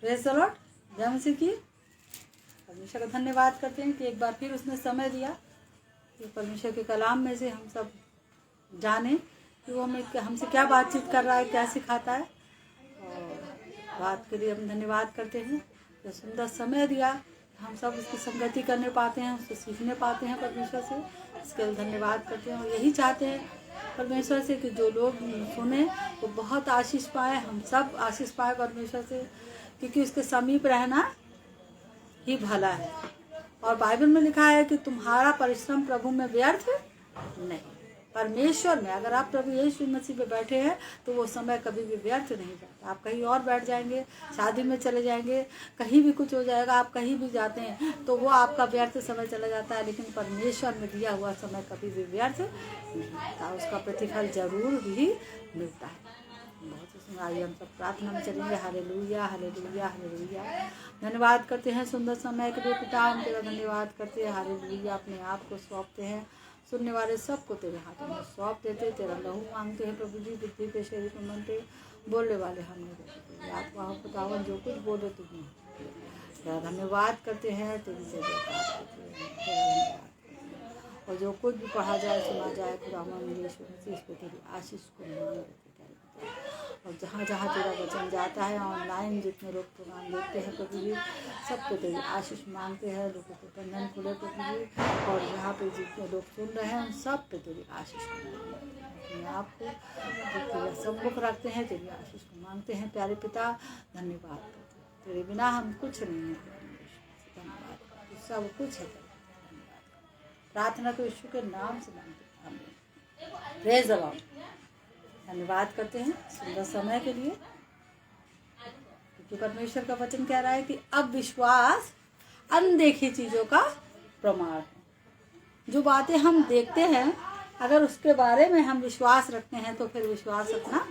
Praise the Lord. जय मसीह की। परमेश्वर का धन्यवाद करते हैं कि एक बार फिर उसने समय दिया कि परमेश्वर के कलाम में से हम सब जाने कि वो हमें हमसे क्या बातचीत कर रहा है, क्या सिखाता है। और बात के लिए हम धन्यवाद करते हैं, जो सुंदर समय दिया हम सब उसकी संगति करने पाते हैं, उससे सीखने पाते हैं परमेश्वर से। इसके लिए धन्यवाद करते हैं और यही चाहते हैं परमेश्वर से कि जो लोग सुने वो बहुत आशीष पाए, हम सब आशीष पाए परमेश्वर से, क्योंकि उसके समीप रहना ही भला है। और बाइबल में लिखा है कि तुम्हारा परिश्रम प्रभु में व्यर्थ नहीं। परमेश्वर में अगर आप प्रभु यीशु मसीह पे बैठे हैं तो वो समय कभी भी व्यर्थ नहीं जाता। आप कहीं और बैठ जाएंगे, शादी में चले जाएंगे, कहीं भी कुछ हो जाएगा, आप कहीं भी जाते हैं तो वो आपका व्यर्थ समय चला जाता है, लेकिन परमेश्वर में दिया हुआ समय कभी भी व्यर्थ नहीं होता, उसका प्रतिफल जरूर भी मिलता है। बहुत सुंदर। आइए हम सब प्रार्थना में चलेंगे। Hallelujah hallelujah hallelujah. धन्यवाद करते हैं सुंदर समय के लिए पिता, हम तेरा धन्यवाद करते हैं। हालेलुया। अपने आप को सौंपते हैं, सुनने वाले सबको तेरे हाथों में सौंप देते, तेरा लहू मांगते हैं प्रभु जी। बुद्धि पे, शरीर पे, मन पे, बोलने वाले हमने देते, आत्मा हो खुदावन जो कुछ बोले तुम्हें तेरा धन्यवाद करते हैं, तेरी जय जयकार करते हैं, तेरा धन्यवाद करते हैं। और जो कुछ भी पढ़ा जाए, सुना जाए, खुदावन यीशु मसीह इस पे तेरी आशीष को मांग देते। और जहाँ जहाँ तेरा वचन जाता है, ऑनलाइन जितने लोग प्रोग्राम देखते हैं प्रभु जी, सबको तेरी आशीष मांगते हैं। लोगों को बंधन खुले प्रभु जी, और यहाँ पे जितने लोग सुन रहे हैं उन सब पे तेरी आशीष को मांगते हैं। अपने आप को तेरा सम्मुख रखते हैं, तेरी आशीष को मांगते हैं। प्यारे पिता धन्यवाद करते हैं, तेरे बिना हम कुछ नहीं है। धन्यवाद करते, सब कुछ है। धन्यवाद। प्रार्थना को यीशु के नाम से मांगते हैं। Praise the Lord. धन्यवाद करते हैं सुंदर समय के लिए, क्योंकि परमेश्वर का वचन कह रहा है कि अब विश्वास अनदेखी चीजों का प्रमाण है। जो बातें हम देखते हैं अगर उसके बारे में हम विश्वास रखते हैं तो फिर विश्वास रखना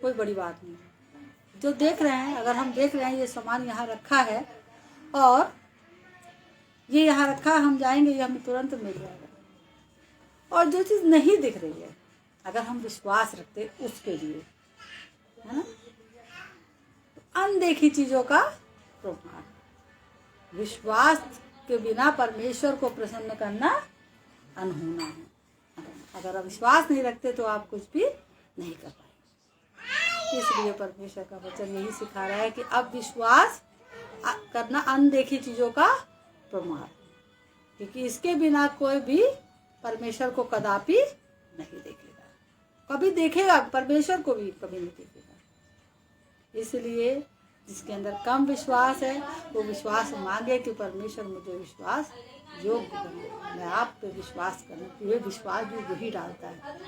कोई बड़ी बात नहीं है। जो देख रहे हैं, अगर हम देख रहे हैं ये सामान यहाँ रखा है और ये यहाँ रखा है, हम जाएंगे ये हमें तुरंत मिल जाएगा। और जो चीज़ नहीं दिख रही है अगर हम विश्वास रखते उसके लिए, है ना, तो अनदेखी चीजों का प्रमाण। विश्वास के बिना परमेश्वर को प्रसन्न करना अनहोना है। अगर आप विश्वास नहीं रखते तो आप कुछ भी नहीं कर पाएंगे। इसलिए परमेश्वर का वचन यही सिखा रहा है कि अब विश्वास करना अनदेखी चीजों का प्रमाण, क्योंकि इसके बिना कोई भी परमेश्वर को कदापि नहीं देखेगा। कभी देखेगा परमेश्वर को भी कभी नहीं देखेगा। इसलिए जिसके अंदर कम विश्वास है वो विश्वास मांगे कि परमेश्वर मुझे विश्वास योग्य बनाए। मैं आप पे विश्वास करने के लिए विश्वास भी वही डालता है।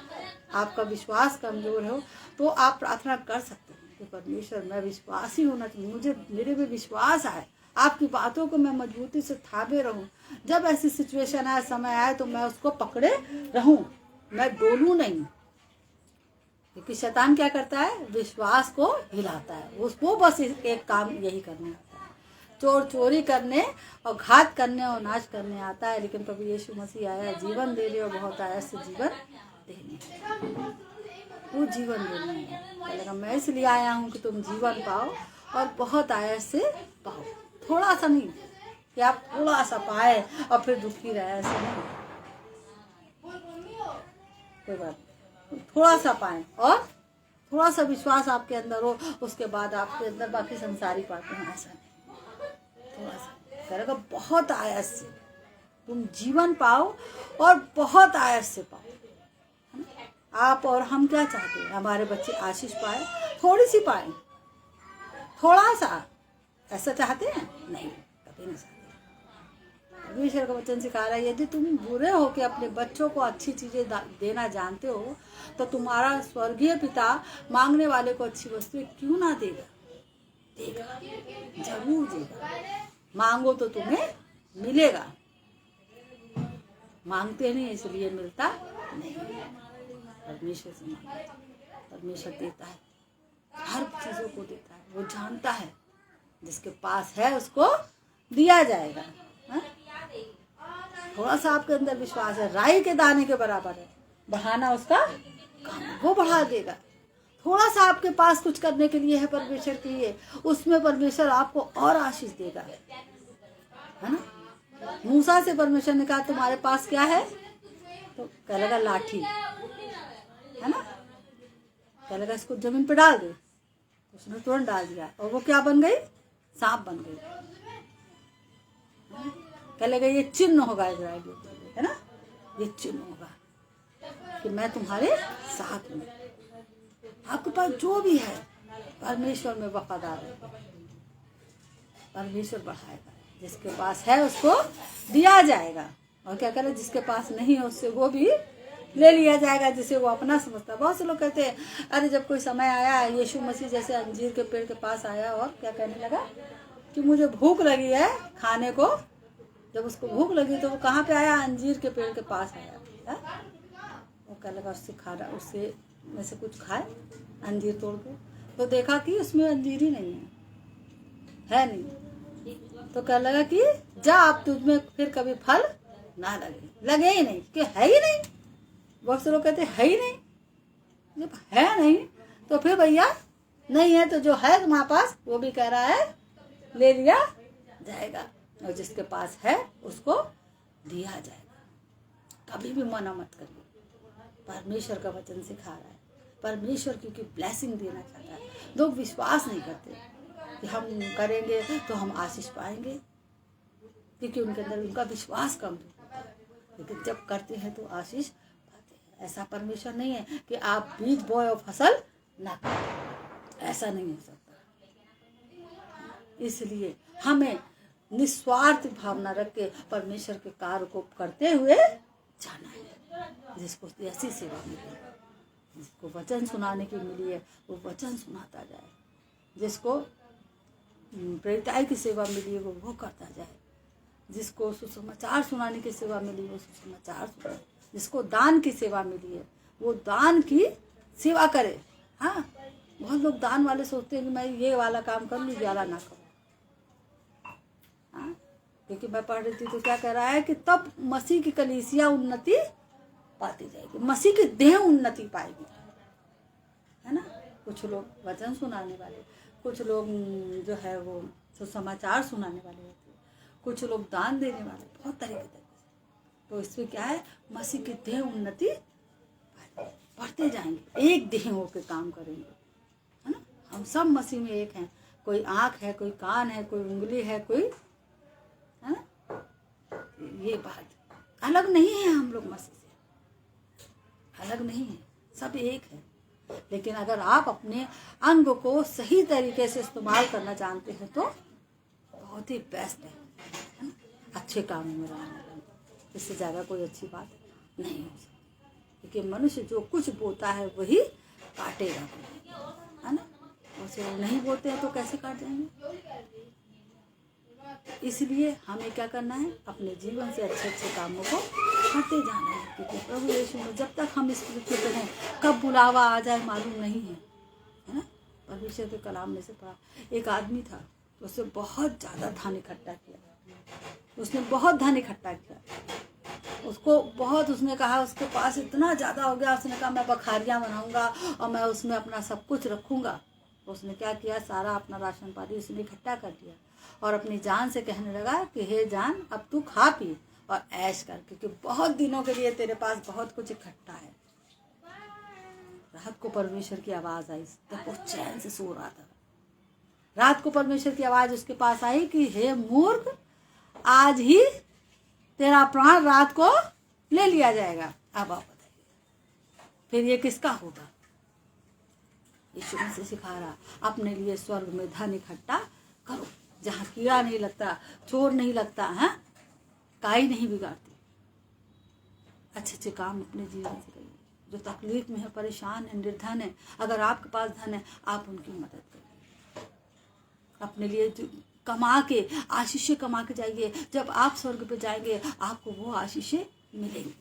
आपका विश्वास कमजोर हो तो आप प्रार्थना कर सकते हैं कि परमेश्वर मैं विश्वासी होना चाहिए, मुझे मेरे में विश्वास आए, आपकी बातों को मैं मजबूती से थामे रहूं। जब ऐसी सिचुएशन आए, समय आए तो मैं उसको पकड़े रहूं, मैं डोलूं नहीं। क्योंकि शैतान क्या करता है, विश्वास को हिलाता है। उसको बस एक काम यही करने आता है, चोर चोरी करने और घात करने और नाश करने आता है। लेकिन प्रभु यीशु मसीह आया जीवन देने और बहुत आया से जीवन देने, वो जीवन देने है। मैं इसलिए आया हूँ कि तुम जीवन पाओ और बहुत आया से पाओ। थोड़ा सा नहीं कि आप थोड़ा सा पाए और फिर दुखी रहे, ऐसे नहीं। कोई बात, थोड़ा सा पाएं और थोड़ा सा विश्वास आपके अंदर हो, उसके बाद आपके अंदर बाकी संसारी पाते हैं, ऐसा नहीं। थोड़ा सा करेगा, बहुत आयस से तुम जीवन पाओ और बहुत आयस से पाओ। आप और हम क्या चाहते हैं, हमारे बच्चे आशीष पाए, थोड़ी सी पाए, थोड़ा सा, ऐसा चाहते हैं? नहीं, कभी नहीं चाहते। परमेश्वर का वचन सिखा रहा है यदि तुम बुरे हो के अपने बच्चों को अच्छी चीजें देना जानते हो तो तुम्हारा स्वर्गीय पिता मांगने वाले को अच्छी वस्तुएं क्यों ना देगा? देगा, जरूर देगा। मांगो तो तुम्हें मिलेगा, मांगते नहीं इसलिए मिलता नहीं। परमेश्वर से मांगो, परमेश्वर देता है, हर चीजों को देता है। वो जानता है जिसके पास है उसको दिया जाएगा। हा? थोड़ा सा आपके अंदर विश्वास है, राई के दाने के बराबर है, बढ़ाना उसका काम, वो बढ़ा देगा। थोड़ा सा आपके पास कुछ करने के लिए है परमेश्वर के लिए, उसमें परमेश्वर आपको और आशीष देगा, है ना। मूसा से परमेश्वर ने कहा तुम्हारे पास क्या है, तो कह लगा लाठी, है ना। कह लगा इसको जमीन पे डाल दे, उसने तुरंत डाल दिया और वो क्या बन गई, सांप बन गई। कह लगा ये चिन्ह होगा इजराइलियों के लिए, है ना, ये चिन्ह होगा कि मैं तुम्हारे साथ हूँ। आपके पास जो भी है परमेश्वर में वफादार है, परमेश्वर बढ़ाएगा। जिसके पास है उसको दिया जाएगा, और क्या करे जिसके पास नहीं है उससे वो भी ले लिया जाएगा, जिसे वो अपना समझता है। बहुत से लोग कहते हैं अरे जब कोई समय आया, यीशु मसीह जैसे अंजीर के पेड़ के पास आया और क्या कहने लगा कि मुझे भूख लगी है खाने को। जब उसको भूख लगी तो वो कहाँ पे आया, अंजीर के पेड़ के पास आया। वो क्या लगा उससे खाना, उससे में से कुछ खाए अंजीर तोड़ के, तो देखा कि उसमें अंजीर ही नहीं है नहीं। तो क्या लगा कि जा आप तुझमें फिर कभी फल ना लगे ही नहीं, कि है ही नहीं। बहुत से लोग कहते है ही नहीं, जब है नहीं तो फिर भैया नहीं है, तो जो है तुम्हारे पास वो भी कह रहा है ले लिया जाएगा, और जिसके पास है उसको दिया जाएगा। कभी भी मना मत करिए, परमेश्वर का वचन सिखा रहा है, परमेश्वर क्योंकि ब्लेसिंग देना चाहता है। लोग विश्वास नहीं करते कि हम करेंगे तो हम आशीष पाएंगे, क्योंकि उनके अंदर उनका विश्वास कम है, लेकिन जब करते हैं तो आशीष पाते हैं। ऐसा परमेश्वर नहीं है कि आप बीज बोए और फसल ना करें, ऐसा नहीं हो सकता। इसलिए हमें निस्वार्थ भावना रख के परमेश्वर के कार्य को करते हुए जाना है। जिसको ऐसी सेवा मिली, जिसको वचन सुनाने की मिली है वो वचन सुनाता जाए, जिसको प्रेरिताई की सेवा मिली है वो करता जाए, जिसको सुसमाचार सुनाने की सेवा मिली वो सुसमाचार सुनाए, जिसको दान की सेवा मिली है वो दान की सेवा करे। हाँ, बहुत लोग दान वाले सोचते हैं कि मैं ये वाला काम कर लूँ, ये वाला ना करूँ। हाँ, क्योंकि मैं पढ़ रही थी तो क्या कह रहा है कि तब मसीह की कलीसिया उन्नति पाती जाएगी, मसीह की देह उन्नति पाएगी, है ना। कुछ लोग वचन सुनाने वाले, कुछ लोग जो है वो सुसमाचार सुनाने वाले होते हैं, कुछ लोग दान देने वाले, बहुत तरीके से। तो इसमें क्या है, मसीह की देह उन्नति बढ़ते जाएंगे, एक देह होकर काम करेंगे, है ना। हम सब मसीह में एक हैं, कोई आँख है, कोई कान है, कोई उंगली है, कोई, है ना। ये बात अलग नहीं है, हम लोग मसीह से अलग नहीं है, सब एक है। लेकिन अगर आप अपने अंग को सही तरीके से इस्तेमाल करना जानते हैं तो बहुत ही बेस्ट है ना? अच्छे कामों में रहना, इससे ज़्यादा कोई अच्छी बात नहीं हो सकती, क्योंकि मनुष्य जो कुछ बोता है वही काटेगा, है ना। उसे नहीं बोते हैं तो कैसे काट जाएंगे। इसलिए हमें क्या करना है, अपने जीवन से अच्छे अच्छे कामों को करते जाना है, क्योंकि प्रभु यीशु में जब तक हम इस पृथ्वी पर हैं कब बुलावा आ जाए मालूम नहीं है, है ना। परमेश्वर के कलाम में से पढ़ा, एक आदमी था, उसने बहुत ज़्यादा धन इकट्ठा किया, उसने बहुत धन इकट्ठा किया, उसको बहुत, उसने कहा उसके पास इतना ज़्यादा हो गया, उसने कहा मैं बखारियाँ बनाऊंगा और मैं उसमें अपना सब कुछ रखूंगा। उसने क्या किया, सारा अपना राशन पानी उसने इकट्ठा कर लिया और अपनी जान से कहने लगा कि हे जान अब तू खा पी और ऐश कर, क्योंकि बहुत दिनों के लिए तेरे पास बहुत कुछ इकट्ठा है। रात को परमेश्वर की आवाज़ आई, तब वो चैन से सो रहा था। रात को परमेश्वर की आवाज़ उसके पास आई कि हे मूर्ख, आज ही तेरा प्राण रात को ले लिया जाएगा। अब आप बताइए फिर ये किसका होगा। यीशु मसीह सिखा रहा, अपने लिए स्वर्ग में धन इकट्ठा करो, जहाँ कीड़ा नहीं लगता, चोर नहीं लगता, है काई नहीं बिगाड़ती। अच्छे अच्छे काम अपने जीवन से करिए। जो तकलीफ में है, परेशान है, निर्धन है, अगर आपके पास धन है आप उनकी मदद करिए। अपने लिए कमा के आशीषें कमा के जाइए, जब आप स्वर्ग पे जाएंगे आपको वो आशीषें मिलेंगी।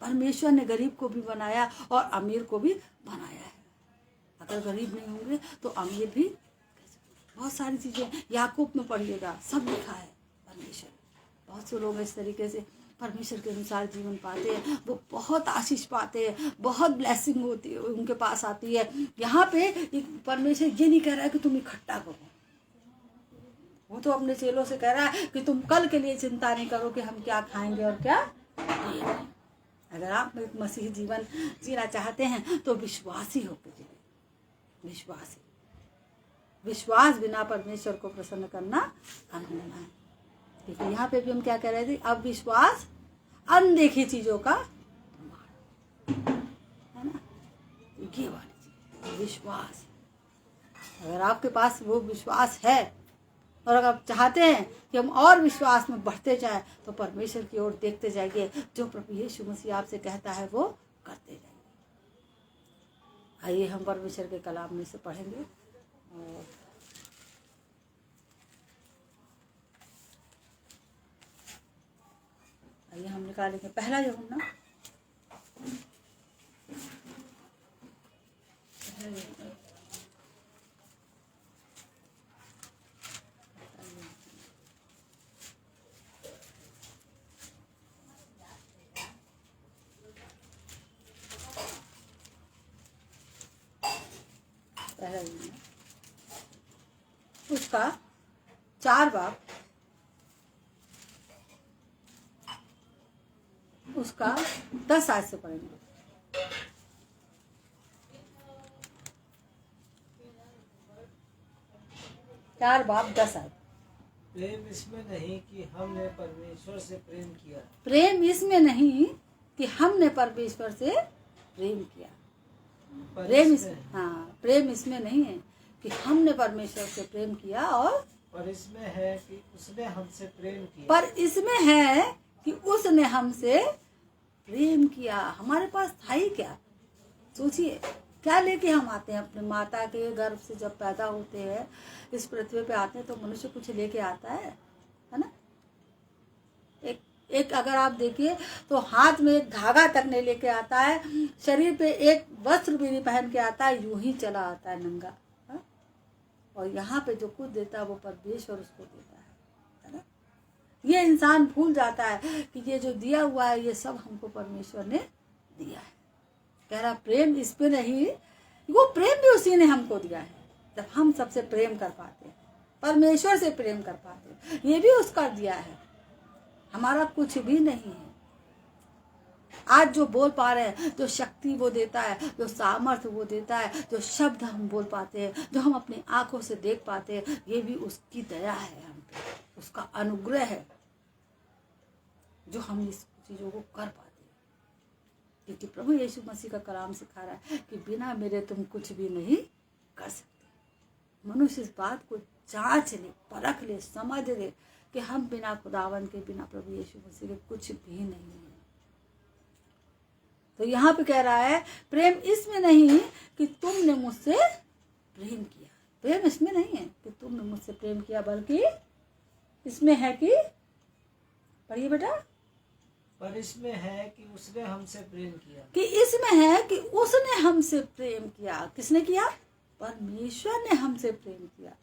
परमेश्वर ने गरीब को भी बनाया और अमीर को भी बनाया है। अगर गरीब नहीं होंगे तो अमीर भी, बहुत सारी चीज़ें याकूब में पढ़िएगा, सब लिखा है परमेश्वर। बहुत से लोग इस तरीके से परमेश्वर के अनुसार जीवन पाते हैं वो बहुत आशीष पाते हैं, बहुत ब्लेसिंग होती है उनके पास आती है। यहाँ पे परमेश्वर ये नहीं कह रहा है कि तुम इकट्ठा करो, वो तो अपने चेलों से कह रहा है कि तुम कल के लिए चिंता नहीं करो कि हम क्या खाएंगे और क्या पिएंगे। अगर आप एक मसीही जीवन जीना चाहते हैं तो विश्वासी होकर जिए। विश्वास बिना परमेश्वर को प्रसन्न करना अनहोना है। देखिए यहाँ पे भी हम क्या कह रहे थे, अब विश्वास अनदेखी चीजों का है ना, ये वाली चीज विश्वास। अगर आपके पास वो विश्वास है और अगर आप चाहते हैं कि हम और विश्वास में बढ़ते जाएं तो परमेश्वर की ओर देखते जाइए, जो प्रभु यीशु मसीह आपसे कहता है वो करते जाइए। आइए हम परमेश्वर के कलाम में से पढ़ेंगे। और आइए हम निकालेंगे पहला यूहन्ना, उसका 4 बाब उसका 10 आयत से पढ़ेंगे। 4 बाब 10 आयत। प्रेम इसमें नहीं कि हमने परमेश्वर से प्रेम किया। प्रेम इसमें नहीं कि हमने परमेश्वर से प्रेम किया। प्रेम इसमें नहीं है कि हमने परमेश्वर से प्रेम किया, और पर इसमें है कि उसने हमसे प्रेम किया। पर इसमें है कि उसने हमसे प्रेम किया। हमारे पास था ही क्या? सोचिए, क्या लेके हम आते हैं अपने माता के गर्भ से? जब पैदा होते हैं इस पृथ्वी पे आते हैं तो मनुष्य कुछ लेके आता है ना। एक अगर आप देखिए तो हाथ में एक धागा तक नहीं लेके आता है, शरीर पे एक वस्त्र भी नहीं पहन के आता है, यूं ही चला आता है नंगा। और यहाँ पे जो कुछ देता है वो परमेश्वर उसको देता है ना। ये इंसान भूल जाता है कि ये जो दिया हुआ है ये सब हमको परमेश्वर ने दिया है। कह रहा प्रेम इस पे नहीं, वो प्रेम भी उसी ने हमको दिया है। जब हम सबसे प्रेम कर पाते हैं, परमेश्वर से प्रेम कर पाते हैं, ये भी उसका दिया है, हमारा कुछ भी नहीं है। आज जो बोल पा रहे हैं, जो शक्ति वो देता है, जो सामर्थ्य वो देता है, जो शब्द हम बोल पाते हैं, जो हम अपनी आंखों से देख पाते हैं, ये भी उसकी दया है हम पे, उसका अनुग्रह है जो हम इस चीजों को कर पाते हैं। क्योंकि प्रभु यीशु मसीह का कलाम सिखा रहा है कि बिना मेरे तुम कुछ भी नहीं कर सकते। मनुष्य इस बात को जांच ले, परख ले, समझ ले कि हम बिना खुदावन के, बिना प्रभु यीशु मसीह के कुछ भी नहीं है। तो यहाँ पे कह रहा है प्रेम इसमें नहीं कि तुमने मुझसे प्रेम किया। प्रेम इसमें नहीं है कि तुमने मुझसे प्रेम किया, बल्कि इसमें है कि, पढ़िए बेटा, पर इसमें है कि उसने हमसे प्रेम किया। कि इसमें है कि उसने हमसे प्रेम किया। किसने किया? परमेश्वर ने हमसे प्रेम किया,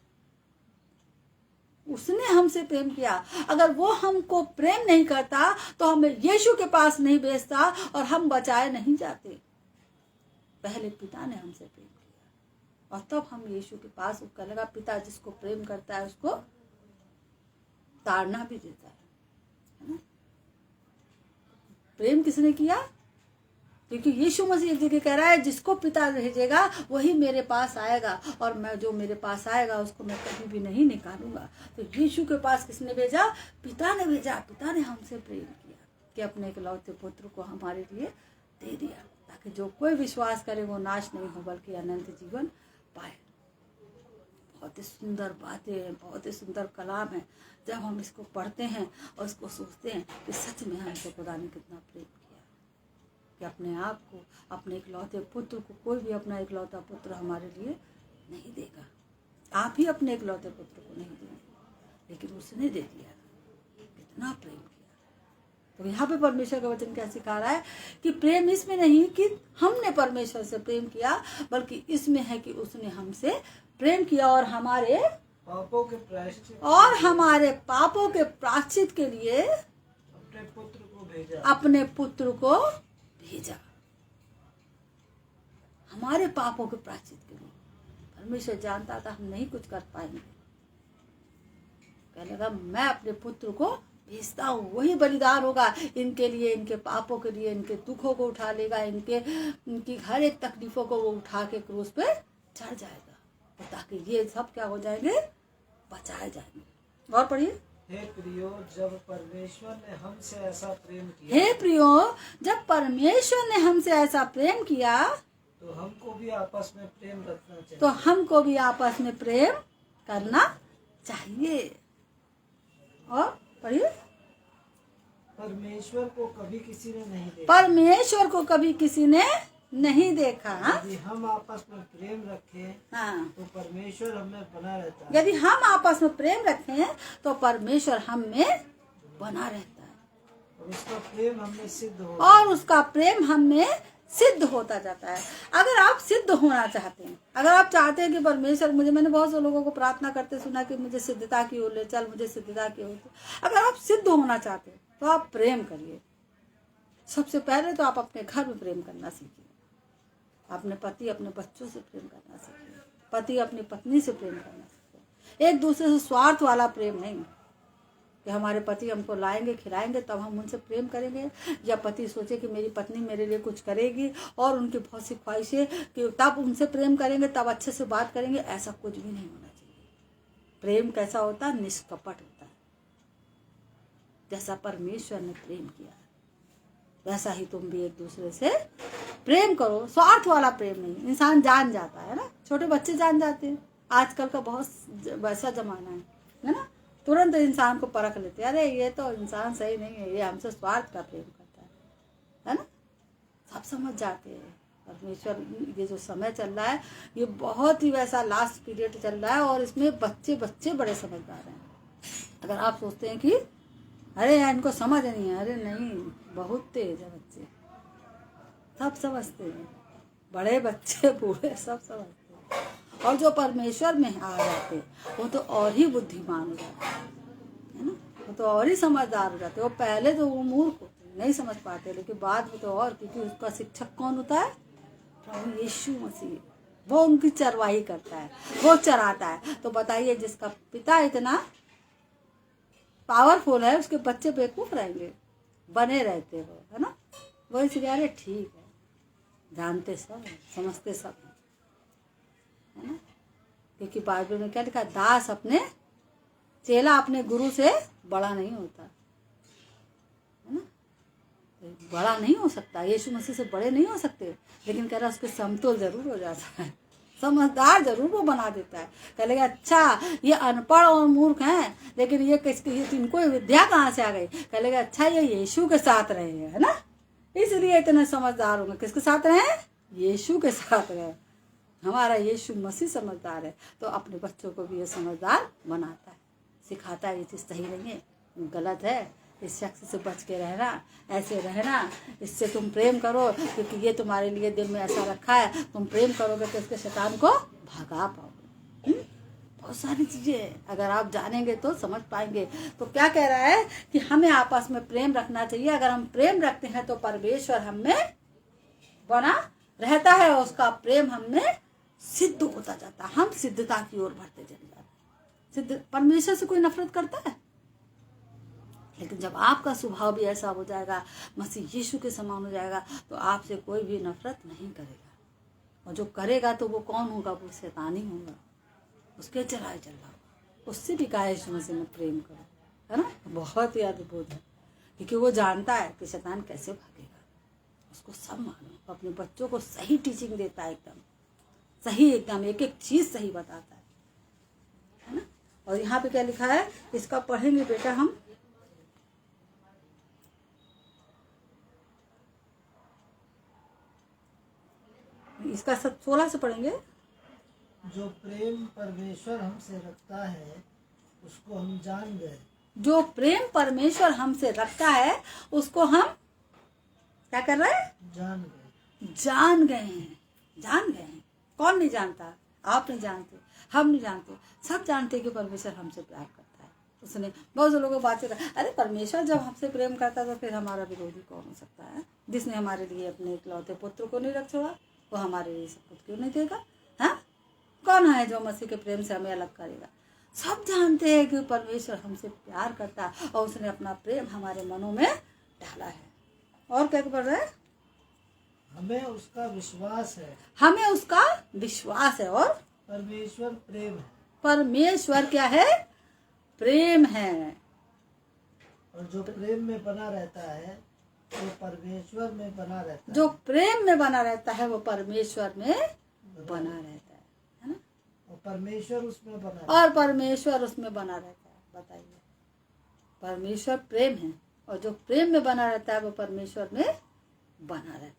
उसने हमसे प्रेम किया। अगर वो हमको प्रेम नहीं करता तो हमें यीशु के पास नहीं भेजता और हम बचाए नहीं जाते। पहले पिता ने हमसे प्रेम किया और तब हम यीशु के पास। उसका लगा पिता जिसको प्रेम करता है उसको ताड़ना भी देता है ना। प्रेम किसने किया? क्योंकि यीशु मसीह एक जगह कह रहा है जिसको पिता भेजेगा वही मेरे पास आएगा, और मैं जो मेरे पास आएगा उसको मैं कभी भी नहीं निकालूंगा। तो यीशु के पास किसने भेजा? पिता ने भेजा। पिता ने हमसे प्रेम किया कि अपने इकलौते पुत्र को हमारे लिए दे दिया, ताकि जो कोई विश्वास करे वो नाश नहीं हो बल्कि अनंत जीवन पाए। बहुत ही सुंदर बातें हैं, बहुत ही सुंदर कलाम है। जब हम इसको पढ़ते हैं और इसको सोचते हैं कि सच में हमसे खुदा ने कितना प्रेम किया कि अपने आप को, अपने इकलौते पुत्र को, कोई भी अपना इकलौता पुत्र हमारे लिए नहीं देगा। आप ही अपने इकलौते पुत्र को नहीं देंगे, लेकिन उसने दे दिया। कितना प्रेम किया। तो यहाँ पे परमेश्वर का वचन क्या सिखा रहा है कि प्रेम इसमें नहीं कि हमने परमेश्वर से प्रेम किया, बल्कि इसमें है कि उसने हमसे प्रेम किया और हमारे पापों के प्रायश्चित पापों के प्रायश्चित के लिए अपने पुत्र को भेजा, अपने पुत्र को भेजा हमारे पापों के प्रायश्चित के लिए। परमेश्वर जानता था हम नहीं कुछ कर पाएंगे, कहने लगा मैं अपने पुत्र को भेजता हूँ, वही बलिदान होगा इनके लिए, इनके पापों के लिए, इनके दुखों को उठा लेगा, इनकी हर एक तकलीफों को वो उठा के क्रूस पे चढ़ जाएगा, तो ताकि ये सब क्या हो जाएंगे, बचाए जाएंगे। और पढ़िए। हे प्रियो, जब परमेश्वर ने हमसे ऐसा प्रेम किया, हे प्रियो, जब परमेश्वर ने हमसे ऐसा प्रेम किया, तो हमको भी आपस में प्रेम रखना चाहिए। तो हमको भी आपस में प्रेम करना चाहिए। और पढ़िए। परमेश्वर को कभी किसी ने नहीं देखा, परमेश्वर को कभी किसी ने नहीं देखा। यदि हम आपस में प्रेम रखें, हाँ, तो परमेश्वर हमें बना रहता है, यदि हम आपस में प्रेम रखें तो परमेश्वर हम में बना रहता है, और उसका प्रेम हमें सिद्ध हो, और उसका प्रेम हम में सिद्ध होता जाता है। अगर आप सिद्ध होना चाहते हैं, अगर आप चाहते हैं कि परमेश्वर मैंने बहुत से लोगों को प्रार्थना करते सुना कि मुझे सिद्धता की ओर ले चल, मुझे सिद्धता की ओर। अगर आप सिद्ध होना चाहते हैं तो आप प्रेम करिए। सबसे पहले तो आप अपने घर में प्रेम करना सीखिए, अपने पति अपने बच्चों से प्रेम करना सीखिए, पति अपनी पत्नी से प्रेम करना सीखिए। एक दूसरे से स्वार्थ वाला प्रेम नहीं कि हमारे पति हमको लाएंगे खिलाएंगे तब हम उनसे प्रेम करेंगे, या पति सोचे कि मेरी पत्नी मेरे लिए कुछ करेगी और उनकी बहुत सी ख्वाहिशें कि तब उनसे प्रेम करेंगे, तब अच्छे से बात करेंगे, ऐसा कुछ भी नहीं होना चाहिए। प्रेम कैसा होता है? निष्कपट होता है। जैसा परमेश्वर ने प्रेम किया वैसा ही तुम भी एक दूसरे से प्रेम करो। स्वार्थ वाला प्रेम नहीं। इंसान जान जाता है ना, छोटे बच्चे जान जाते हैं। आजकल का बहुत वैसा जमाना है ना, तुरंत इंसान को परख लेते हैं, अरे ये तो इंसान सही नहीं है, ये हमसे स्वार्थ का प्रेम करता है ना। सब समझ जाते हैं। परमेश्वर ये जो समय चल रहा है ये बहुत ही वैसा लास्ट पीरियड चल रहा है, और इसमें बच्चे बड़े समझदार हैं। अगर आप सोचते हैं कि अरे इनको समझ नहीं है, अरे नहीं, बहुत तेज है बच्चे, सब समझते हैं, बड़े बच्चे बूढ़े सब समझते हैं। और जो परमेश्वर में आ जाते वो तो और ही बुद्धिमान हो जाते है ना, वो तो और ही समझदार हो जाते। वो पहले तो वो मूर्ख होते, नहीं समझ पाते, लेकिन बाद में तो और, क्योंकि उसका शिक्षक कौन होता है? प्रभु यीशु मसीह। वो उनकी चरवाही करता है, वो चराता है। तो बताइए, जिसका पिता इतना पावरफुल है उसके बच्चे बेवकूफ रहेंगे? बने रहते हो, है ना। वो इसलिए अरे ठीक है, जानते सब समझते सब है ना, क्योंकि बाइबल में क्या लिखा? दास अपने चेला अपने गुरु से बड़ा नहीं होता, है ना। बड़ा नहीं हो सकता, यीशु मसीह से बड़े नहीं हो सकते, लेकिन कह रहा उसके समतुल जरूर हो जाता है, समझदार जरूर वो बना देता है। कह लेगा अच्छा ये अनपढ़ और मूर्ख हैं, लेकिन ये इनको विद्या कहाँ से आ गई? कह लेगा अच्छा ये यीशु के साथ रहे हैं, है ना, इसलिए इतने समझदार होंगे। किसके साथ रहे? यीशु के साथ रहे। हमारा यीशु मसीह समझदार है, तो अपने बच्चों को भी ये समझदार बनाता है, सिखाता है ये चीज़ सही नहीं है, गलत है, इस शख्स से बच के रहना, ऐसे रहना, इससे तुम प्रेम करो क्योंकि ये तुम्हारे लिए दिल में ऐसा रखा है, तुम प्रेम करोगे तो इसके शैतान को भगा पाओगे। बहुत सारी चीज़ें अगर आप जानेंगे तो समझ पाएंगे। तो क्या कह रहा है कि हमें आपस में प्रेम रखना चाहिए। अगर हम प्रेम रखते हैं तो परमेश्वर हम में बना रहता है, उसका प्रेम हम में सिद्ध होता जाता है, हम सिद्धता की ओर बढ़ते चले जाते हैं। सिद्ध परमेश्वर से कोई नफरत करता है? लेकिन जब आपका स्वभाव भी ऐसा हो जाएगा, मसीह यीशु के समान हो जाएगा, तो आपसे कोई भी नफरत नहीं करेगा। और जो करेगा तो वो कौन होगा? वो शैतान ही होगा, उसके चलाए चल रहा होगा। उससे भी कहा यीशु मसीह में प्रेम करो, है ना। बहुत ही अद्भुत है, क्योंकि वो जानता है कि शैतान कैसे भागेगा। उसको सब मालूम, अपने बच्चों को सही टीचिंग देता है, एकदम सही, एकदम एक एक चीज़ सही बताता है ना। और यहाँ पे क्या लिखा है, इसका पढ़ेंगे बेटा हम। इसका 16 से पढ़ेंगे। जो प्रेम परमेश्वर हमसे रखता है उसको हम जान गए। जो प्रेम परमेश्वर हमसे रखता है उसको हम क्या कर रहे हैं? जान गए। जान गए हैं, जान गए हैं। कौन नहीं जानता? आप नहीं जानते, हम नहीं जानते, सब जानते हैं कि परमेश्वर हमसे प्यार करता है। उसने बहुत से लोगों को बातचीत, अरे परमेश्वर जब हमसे प्रेम करता तो फिर हमारा विरोधी कौन हो सकता है? जिसने हमारे लिए अपने इकलौते पुत्र को नहीं रख छोड़ा, वो हमारे लिए सब कुछ क्यों नहीं देगा? हाँ, कौन है जो मसीह के प्रेम से हमें अलग करेगा? सब जानते हैं कि परमेश्वर हमसे प्यार करता है और उसने अपना प्रेम हमारे मनों में डाला है। और क्या पढ़ रहे हैं? हमें उसका विश्वास है, हमें उसका विश्वास है। और परमेश्वर प्रेम है, परमेश्वर क्या है? प्रेम है। और जो प्रेम में बना रहता है वो परमेश्वर में बना रहता है। जो प्रेम में बना रहता है वो परमेश्वर में बना रहता है ना? और परमेश्वर उसमें बना रहता और परमेश्वर उसमें बना रहता है। बताइए, परमेश्वर प्रेम है और जो प्रेम में बना रहता है वो परमेश्वर में बना रहता है।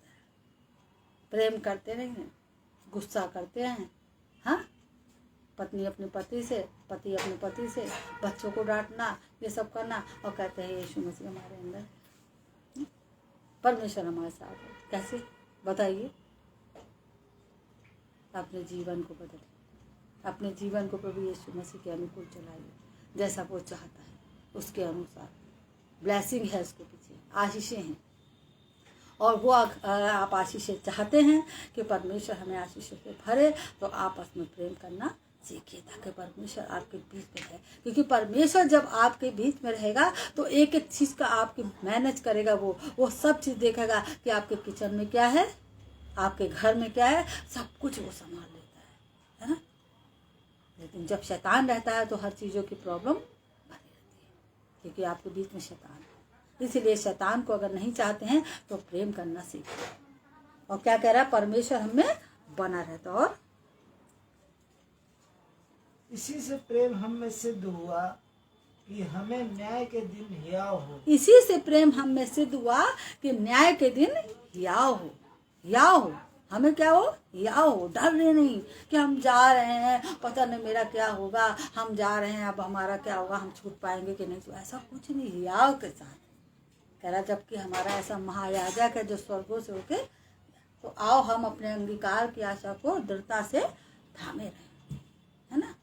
प्रेम करते नहीं हैं, गुस्सा करते हैं। हाँ, पत्नी अपने पति से, पति अपने पति से, बच्चों को डांटना, ये सब करना, और कहते हैं यीशु मसीह हमारे अंदर है, परमेश्वर हमारे साथ है। कैसे? बताइए। अपने जीवन को बदलिए, अपने जीवन को प्रभु यीशु मसीह के अनुकूल चलाइए, जैसा वो चाहता है उसके अनुसार। ब्लेसिंग है उसके पीछे, आशीषें हैं। और वो आप आशीषें चाहते हैं कि परमेश्वर हमें आशीषों से भरे, तो आपस में प्रेम करना सीखिए ताकि परमेश्वर आपके बीच में रहे। क्योंकि परमेश्वर जब आपके बीच में रहेगा तो एक एक चीज़ का आपकी मैनेज करेगा। वो सब चीज़ देखेगा कि आपके किचन में क्या है, आपके घर में क्या है, सब कुछ वो संभाल लेता है ना? लेकिन जब शैतान रहता है तो हर चीज़ों की प्रॉब्लम बनी रहती है, क्योंकि आपके बीच में शैतान है। इसलिए शैतान को अगर नहीं चाहते हैं तो प्रेम करना सीखिए। और क्या कह रहा है? परमेश्वर हमें बना रहता। और इसी से प्रेम हम में सिद्ध हुआ कि हमें न्याय के दिन हियाव हो। इसी से प्रेम हम में सिद्ध हुआ कि न्याय के दिन हियाव हो। हियाव हो, हमें क्या हो? हियाव हो। डर रहे नहीं कि हम जा रहे हैं, पता नहीं मेरा क्या होगा, हम जा रहे हैं, अब हमारा क्या होगा, हम छूट पाएंगे कि नहीं। तो ऐसा कुछ नहीं, हियाव के साथ कह रहा, जबकि हमारा ऐसा महायाजक है जो स्वर्गों से होके, तो आओ हम अपने अंगीकार की आशा को दृढ़ता से थामे रहे, है ना?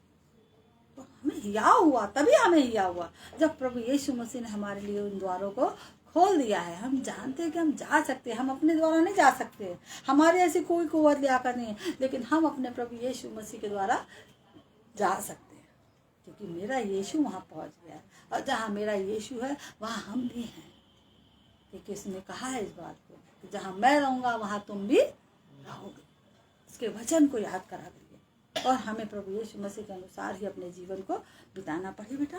तो हमें हियाव हुआ, तभी हमें हियाव हुआ जब प्रभु यीशु मसीह ने हमारे लिए उन द्वारों को खोल दिया है। हम जानते हैं कि हम जा सकते हैं, हम अपने द्वारा नहीं जा सकते, हमारे ऐसी कोई कुव्वत लियाकत नहीं है, लेकिन हम अपने प्रभु यीशु मसीह के द्वारा जा सकते हैं, क्योंकि मेरा यीशु वहाँ पहुँच गया है। और जहाँ मेरा यीशु है वहाँ हम भी हैं, क्योंकि उसने कहा है इस बात को कि जहाँ मैं रहूँगा वहाँ तुम भी रहोगे। उसके वचन को याद करा करिए और हमें प्रभु यीशु मसीह के अनुसार ही अपने जीवन को बिताना पड़े बेटा।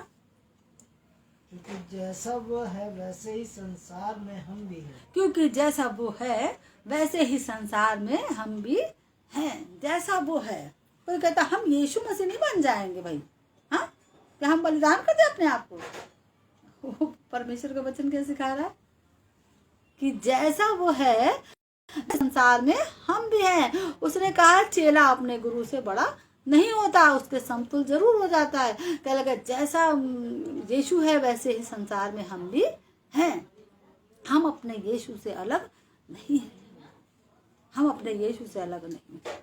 क्योंकि जैसा वो है वैसे ही संसार में हम भी हैं। क्योंकि जैसा वो है वैसे ही संसार में हम भी हैं। जैसा वो है, कोई कहता हम यीशु मसीह नहीं बन जाएंगे भाई, हाँ, क्या हम बलिदान कर दे अपने आप को? परमेश्वर का वचन क्या सिखा रहा है कि जैसा वो है संसार में हम भी हैं। उसने कहा चेला अपने गुरु से बड़ा नहीं होता, उसके समतुल जरूर हो जाता है। कह लगा जैसा यीशु है वैसे ही संसार में हम भी हैं। हम अपने यीशु से अलग नहीं हैं, हम अपने यीशु से अलग नहीं हैं।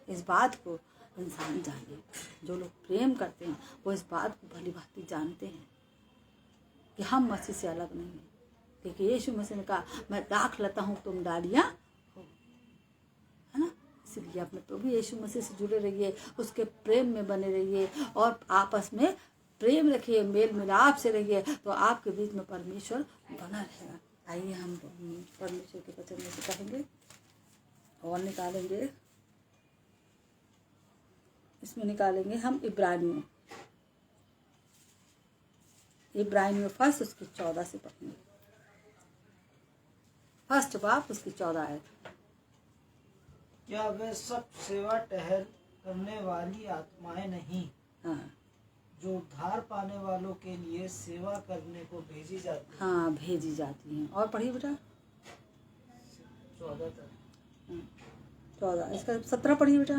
इस बात को इंसान जाने, जो लोग प्रेम करते हैं वो इस बात को भली भांति जानते हैं कि हम मसीह से अलग नहीं हैं, क्योंकि यीशु मसीह ने कहा मैं दाख लता हूँ तुम डालियाँ हो, है ना? इसलिए अपने प्रभु यीशु मसीह से जुड़े रहिए, उसके प्रेम में बने रहिए और आपस में प्रेम रखिए, मेल मिलाप से रहिए, तो आपके बीच में परमेश्वर बना रहेगा। आइए हम परमेश्वर के वचन में से कहेंगे और निकालेंगे, इसमें निकालेंगे हम इब्रानियों फर्स्ट उसकी 14 से पढ़ेंगे। फर्स्ट बाप उसकी 14 आयत। क्या वे सब सेवा टहल करने वाली आत्माएं नहीं, हाँ, जो उद्धार पाने वालों के लिए सेवा करने को भेजी जाती हैं? हाँ, भेजी जाती हैं। और पढ़िए बेटा 14 तक। 14 इसका 17 पढ़िए बेटा।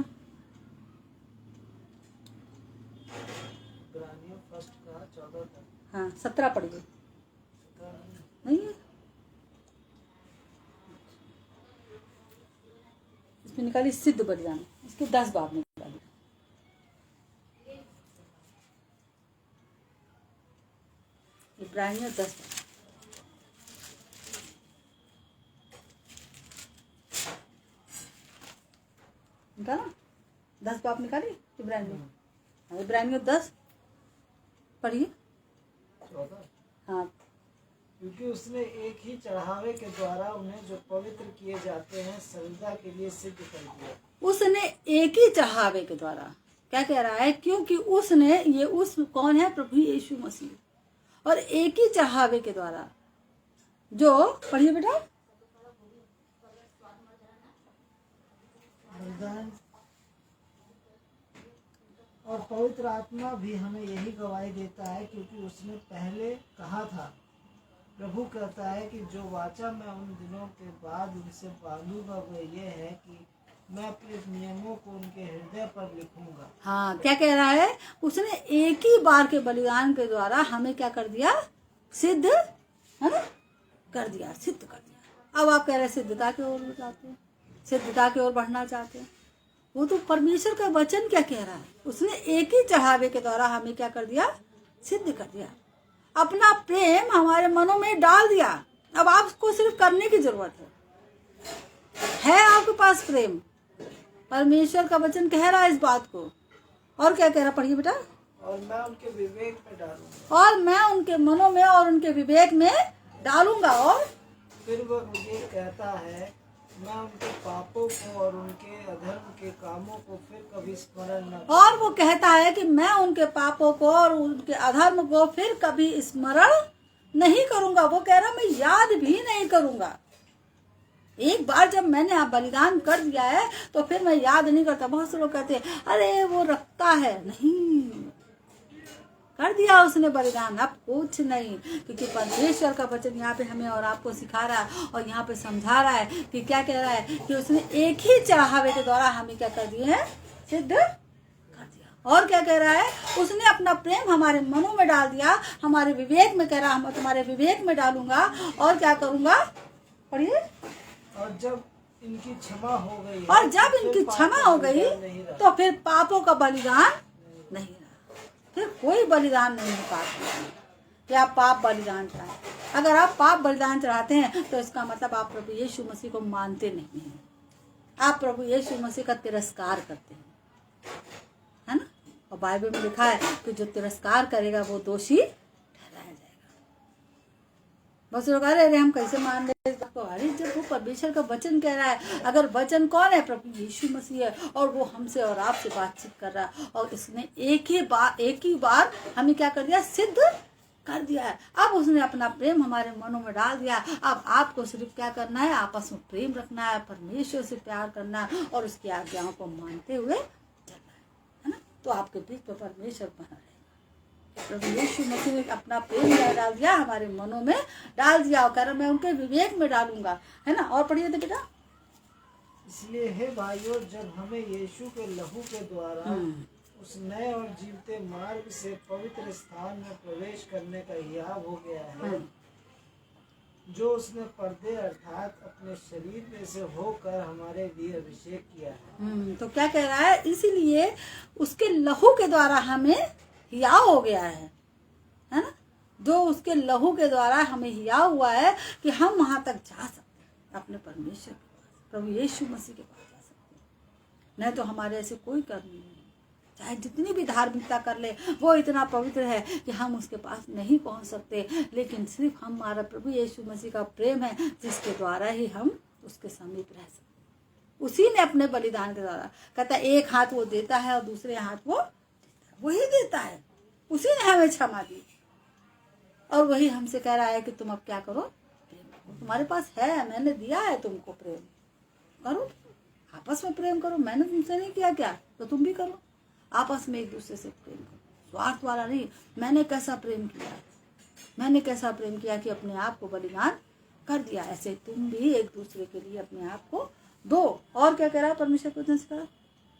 इब्रानियों फर्स्ट का 14 तक। हाँ, 17 पढ़िए। 17 नहीं है इसमें निकाली सिद्ध बलिदान, इसके 10 बाब निकाली। इब्रानियों 10 निकाला, 10 बाप निकाली इब्रानियों। इब्रानियों 10 पढ़िए। 14। हाँ, क्योंकि उसने एक ही चढ़ावे के द्वारा उन्हें जो पवित्र किए जाते हैं सविता के लिए सिद्ध कर दिया। उसने एक ही चढ़ावे के द्वारा, क्या कह रहा है, क्योंकि उसने, ये उस कौन है, प्रभु यीशु मसीह, और एक ही चढ़ावे के द्वारा जो, पढ़िए बेटा, बलिदान और पवित्र आत्मा भी हमें यही गवाही देता है, क्योंकि उसने पहले कहा था, प्रभु कहता है कि जो वाचा मैं उन दिनों के बाद उनसे बांधूंगा वह ये है कि मैं अपने नियमों को उनके हृदय पर लिखूंगा। हाँ, क्या कह रहा है, उसने एक ही बार के बलिदान के द्वारा हमें क्या कर दिया, सिद्ध, है ना, कर दिया, सिद्ध कर दिया। अब आप कह रहे हैं सिद्धता की ओर जाते हैं, सिद्धता की ओर बढ़ना चाहते हैं। वो तो परमेश्वर का वचन क्या कह रहा है, उसने एक ही चढ़ावे के द्वारा हमें क्या कर दिया, सिद्ध कर दिया, अपना प्रेम हमारे मनों में डाल दिया। अब आपको सिर्फ करने की जरूरत है आपके पास प्रेम। परमेश्वर का वचन कह रहा है इस बात को। और क्या कह रहा, पढ़िए बेटा। और मैं उनके विवेक में डालूंगा, और मैं उनके मनों में और उनके विवेक में डालूंगा। और फिर वह मुझे कहता है, मैं उनके पापों को और उनके अधर्म के कामों को फिर कभी स्मरण न करूंगा। और वो कहता है कि मैं उनके पापों को और उनके अधर्म को फिर कभी स्मरण नहीं करूंगा। वो कह रहा मैं याद भी नहीं करूंगा। एक बार जब मैंने आप बलिदान कर दिया है तो फिर मैं याद नहीं करता। बहुत से लोग कहते हैं अरे वो रखता है, नहीं, कर दिया उसने बलिदान, अब कुछ नहीं। क्योंकि परमेश्वर का वचन यहाँ पे हमें और आपको सिखा रहा है और यहाँ पे समझा रहा है कि क्या कह रहा है कि उसने एक ही चढ़ावे के द्वारा हमें क्या कर दिए हैं, सिद्ध कर दिया। और क्या कह रहा है, उसने अपना प्रेम हमारे मनों में डाल दिया, हमारे विवेक में। कह रहा हम तुम्हारे विवेक में डालूंगा और क्या करूंगा, पढ़िए। और जब इनकी क्षमा हो गई, और जब इनकी क्षमा हो गई तो फिर पापों का बलिदान नहीं रहा, फिर कोई बलिदान नहीं है पाप के। या पाप बलिदान चढ़ाए, अगर आप पाप बलिदान चढ़ाते हैं तो इसका मतलब आप प्रभु यीशु मसीह को मानते नहीं हैं, आप प्रभु यीशु मसीह का तिरस्कार करते हैं, है ना। और बाइबल में लिखा है कि जो तिरस्कार करेगा वो दोषी ठहराया जाएगा। बहुत लोग अरे हम कैसे मान रहे हैं, अरे जब वो परमेश्वर का वचन कह रहा है, अगर वचन कौन है, प्रभु यीशु मसीह है, और वो हमसे और आपसे बातचीत कर रहा है, और इसने एक ही बार हमें क्या कर दिया, सिद्ध कर दिया है। अब उसने अपना प्रेम हमारे मनों में डाल दिया। अब आपको सिर्फ क्या करना है, आपस में प्रेम रखना है, परमेश्वर से प्यार करना है और उसकी आज्ञाओं को मानते हुए चलना है ना। तो आपके बीच में परमेश्वर बना रहेगा। प्रभु यीशु मसीह ने अपना प्रेम डाल दिया, हमारे मनों में डाल दिया, और कह रहा मैं उनके विवेक में डालूंगा, है ना। और पढ़िए तो बेटा। इसलिए हे भाइयों, जब हमें यीशु के लहू के द्वारा उस नए और जीवते मार्ग से पवित्र स्थान में प्रवेश करने का हियाव हो गया है, जो उसने पर्दे अर्थात अपने शरीर में से होकर हमारे लिए अभिषेक किया है। तो क्या कह रहा है, इसीलिए उसके लहू के द्वारा हमें हियाव हो गया है ना। जो उसके लहू के द्वारा हमें हियाव हुआ है कि हम वहां तक जा सकते हैं, अपने परमेश्वर के पास, प्रभु यीशु मसीह के पास जा सकते हैं। नहीं तो हमारे ऐसे कोई कर्म नहीं है, चाहे जितनी भी धार्मिकता कर ले, वो इतना पवित्र है कि हम उसके पास नहीं पहुंच सकते। लेकिन सिर्फ हमारा प्रभु यीशु मसीह का प्रेम है जिसके द्वारा ही हम उसके समीप रह सकते। उसी ने अपने बलिदान के द्वारा, कहता है एक हाथ वो देता है और दूसरे हाथ वो वही देता है। उसी ने हमें क्षमा दी और वही हमसे कह रहा है कि तुम अब क्या करो, प्रेम करो। तुम्हारे पास है, मैंने दिया है तुमको, प्रेम करो, आपस में प्रेम करो। मैंने तुमसे नहीं किया क्या, तो तुम भी करो। आपस में एक दूसरे से प्रेम करो, स्वार्थ वाला नहीं। मैंने कैसा प्रेम किया, मैंने कैसा प्रेम किया कि अपने आप को बलिदान कर दिया, ऐसे तुम भी एक दूसरे के लिए अपने आप को दो। और क्या कह रहा है परमेश्वर को संस्कार,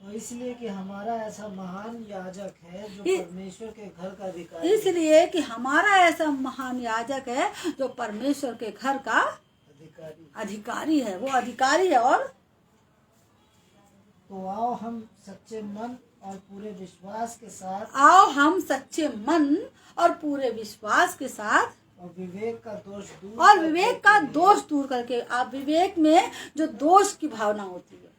और इसलिए कि हमारा ऐसा महान याजक है जो परमेश्वर के घर का अधिकारी, इसलिए कि हमारा ऐसा महान याजक है जो परमेश्वर के घर का अधिकारी है, वो अधिकारी है। और तो आओ हम सच्चे मन और पूरे विश्वास के साथ, आओ हम सच्चे मन और पूरे विश्वास के साथ और विवेक का दोष दूर करके आप विवेक में जो दोष की भावना होती है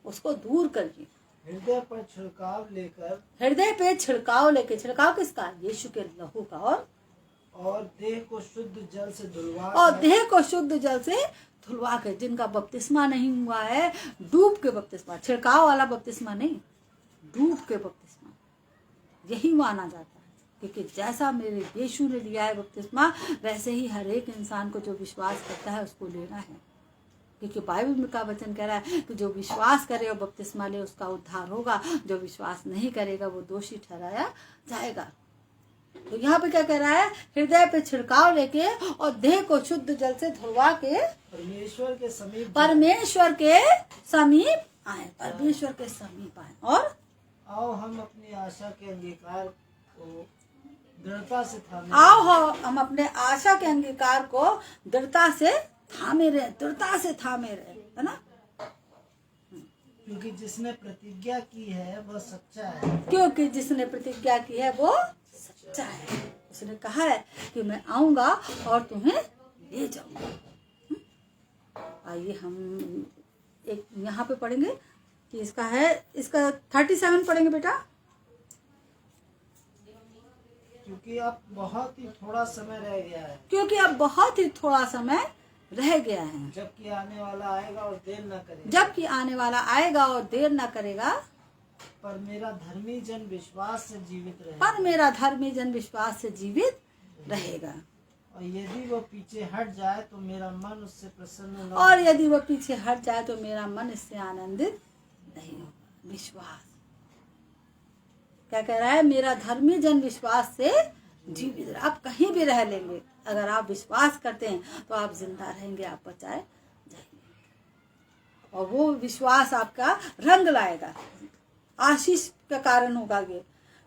उसको दूर करके हृदय पे छिड़काव लेके छिड़काव किसका? यीशु के लहू का। और देह को शुद्ध जल से धुलवा के जिनका बपतिस्मा नहीं हुआ है, डूब के बपतिस्मा, छिड़काव वाला बपतिस्मा नहीं, डूब के बपतिस्मा, यही माना जाता है। क्योंकि जैसा मेरे यीशु ने लिया है बपतिस्मा, वैसे ही हर एक इंसान को जो विश्वास करता है उसको लेना है। क्योंकि बाइबल में का वचन कह रहा है कि जो विश्वास करे और बपतिस्मा ले उसका उद्धार होगा, जो विश्वास नहीं करेगा वो दोषी ठहराया जाएगा। तो यहाँ पे क्या कह रहा है? हृदय पे छिड़काव लेके और देह को शुद्ध जल से धुलवा के परमेश्वर के समीप आए और आओ हम अपनी आशा के अंगीकार को दृढ़ता से थामे रहे, है ना? क्योंकि जिसने प्रतिज्ञा की है वो सच्चा है। उसने कहा है कि मैं आऊंगा और तुम्हें ले जाऊंगा। आइए हम एक यहाँ पे पढ़ेंगे कि इसका 37 पढ़ेंगे बेटा। क्योंकि अब बहुत ही थोड़ा समय रह गया है। जबकि आने वाला आएगा और देर न करेगा। पर मेरा धर्मी जन विश्वास से जीवित रहेगा। और यदि वो पीछे हट जाए तो मेरा मन उससे इससे आनंदित नहीं होगा। विश्वास क्या कह रहा है? मेरा धर्मी जन विश्वास से जीवित। आप कहीं भी रह लेंगे, अगर आप विश्वास करते हैं तो आप जिंदा रहेंगे, आप बचाए जाएंगे। और वो विश्वास आपका रंग लाएगा, आशीष का कारण होगा ये।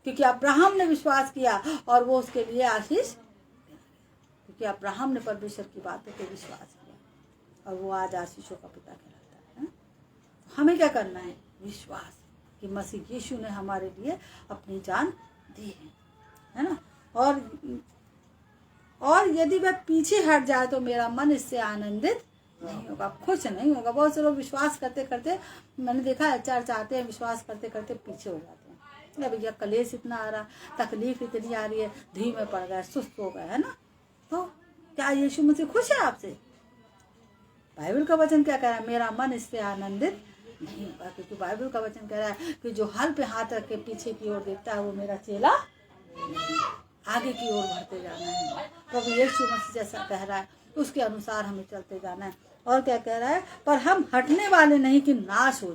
क्योंकि अब्राहम ने विश्वास किया और वो उसके लिए आशीष, क्योंकि अब्राहम ने परमेश्वर की बातों पे विश्वास किया और वो आज आशीषों का पिता कहलाता है। हमें क्या करना है? विश्वास कि मसीह यीशु ने हमारे लिए अपनी जान दी है ना? और यदि वह पीछे हट जाए तो मेरा मन इससे आनंदित नहीं होगा, खुश नहीं होगा। बहुत से लोग विश्वास करते करते, मैंने देखा है, चर्च आते हैं, विश्वास करते करते पीछे हो जाते हैं। भैया कलेश इतना आ रहा, तकलीफ इतनी आ रही है, धीमे पड़ गए, सुस्त हो गए, है ना? तो क्या यीशु मसीह खुश है आपसे? बाइबल का वचन क्या कह रहा है? मेरा मन इससे आनंदित नहीं होगा। क्योंकि बाइबल का वचन कह रहा है कि जो हल पे हाथ रख के पीछे की ओर देखता है वो मेरा चेला, आगे की ओर बढ़ते जाना है। प्रभु यीशु मसीह जैसा कह रहा है उसके अनुसार हमें चलते जाना है। और क्या कह रहा है? पर हम हटने वाले नहीं कि नाश हो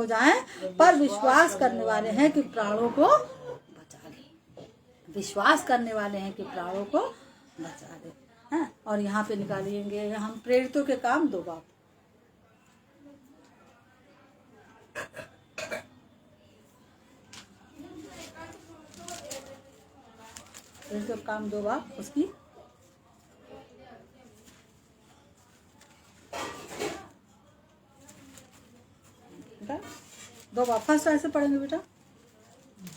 जाए, पर विश्वास करने वाले हैं कि प्राणों को बचा ले। हाँ? और यहाँ पे निकालेंगे हम प्रेरितों के काम 2 बाब। प्रेरितों के काम 2 बाब उसकी 2 बाब फर्स्ट ऐसे पढ़ेंगे बेटा।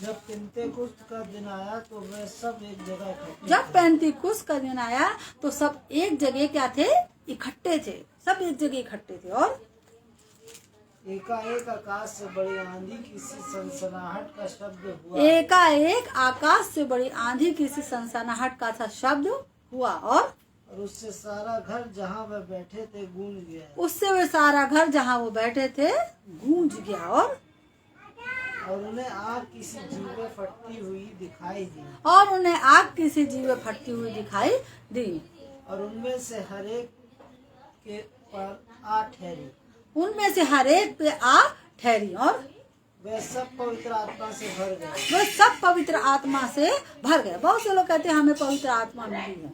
जब पेंतेकुस्त का दिन आया तो वे सब एक जगह क्या थे? इकट्ठे थे। सब एक जगह इकट्ठे थे। और एकाएक आकाश से बड़ी आंधी की सी सनसनाहट का शब्द हुआ और उससे सारा घर जहाँ वे बैठे थे गूंज गया। और उन्हें आग किसी जीवे फटती हुई दिखाई दी। और उनमें से हर एक पे आ ठहरी। और वे सब पवित्र आत्मा से भर गए। बहुत से लोग कहते हैं हमें पवित्र आत्मा मिली है।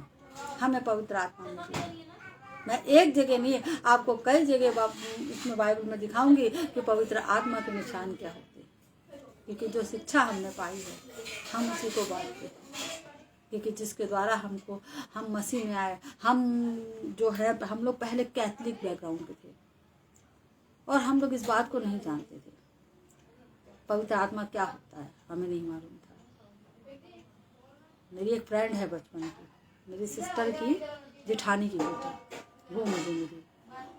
मैं एक जगह नहीं, आपको कई जगह इसमें बाइबल में दिखाऊंगी कि पवित्र आत्मा के निशान क्या होते हैं। क्योंकि जो शिक्षा हमने पाई है हम उसी को बांटते हैं। क्योंकि जिसके द्वारा हम मसीह में आए, हम लोग पहले कैथलिक बैकग्राउंड के थे और हम लोग इस बात को नहीं जानते थे। पवित्र आत्मा क्या होता है हमें नहीं मालूम था। मेरी एक फ्रेंड है बचपन की, मेरी सिस्टर की जेठानी की बेटी, वो मुझे मिली,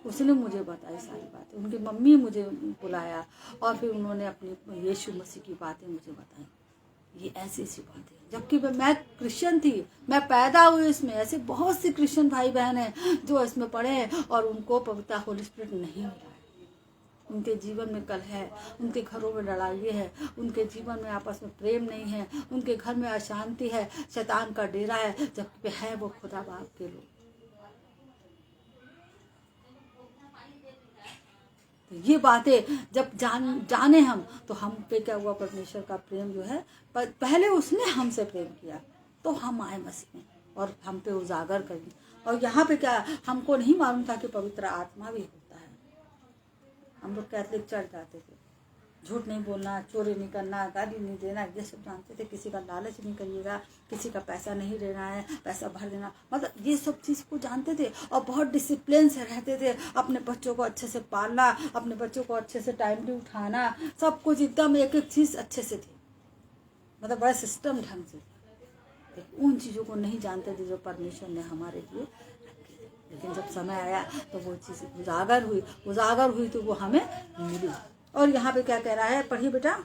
उसने मुझे बताई सारी बातें, उनकी मम्मी मुझे बुलाया और फिर उन्होंने अपनी यीशु मसीह की बातें मुझे बताई, ये ऐसी ऐसी बातें। जबकि मैं क्रिश्चियन थी, मैं पैदा हुई इसमें, ऐसे बहुत से क्रिश्चियन भाई बहन हैं जो इसमें पढ़े हैं और उनको पवित्र होली स्पिरिट नहीं मिला है। उनके जीवन में कलह है, उनके घरों में लड़ाई है, उनके जीवन में आपस में प्रेम नहीं है, उनके घर में अशांति है, शैतान का डेरा है, जबकि है वो खुदा बाप के लोग। तो ये बातें जब जाने हम, तो हम पे क्या हुआ, परमेश्वर का प्रेम जो है, पहले उसने हमसे प्रेम किया तो हम आए मसीह में और हम पे उजागर करी। और यहाँ पे क्या, हमको नहीं मालूम था कि पवित्र आत्मा भी होता है। हम लोग कैथलिक चर्च जाते थे, झूठ नहीं बोलना, चोरी नहीं करना, गाली नहीं देना, ये सब जानते थे। किसी का लालच नहीं करिएगा, किसी का पैसा नहीं लेना है, पैसा भर देना, मतलब ये सब चीज़ को जानते थे और बहुत डिसिप्लिन से रहते थे। अपने बच्चों को अच्छे से पालना, अपने बच्चों को अच्छे से टाइमली उठाना, सब कुछ एकदम एक एक चीज़ अच्छे से थी, मतलब बड़ा सिस्टम ढंग से। उन चीज़ों को नहीं जानते थे जो परमेश्वर ने हमारे लिए रखी थी। लेकिन जब समय आया तो वो चीज़ उजागर हुई तो वो हमें मिली। और यहाँ पे क्या कह रहा है, पढ़िए बेटा।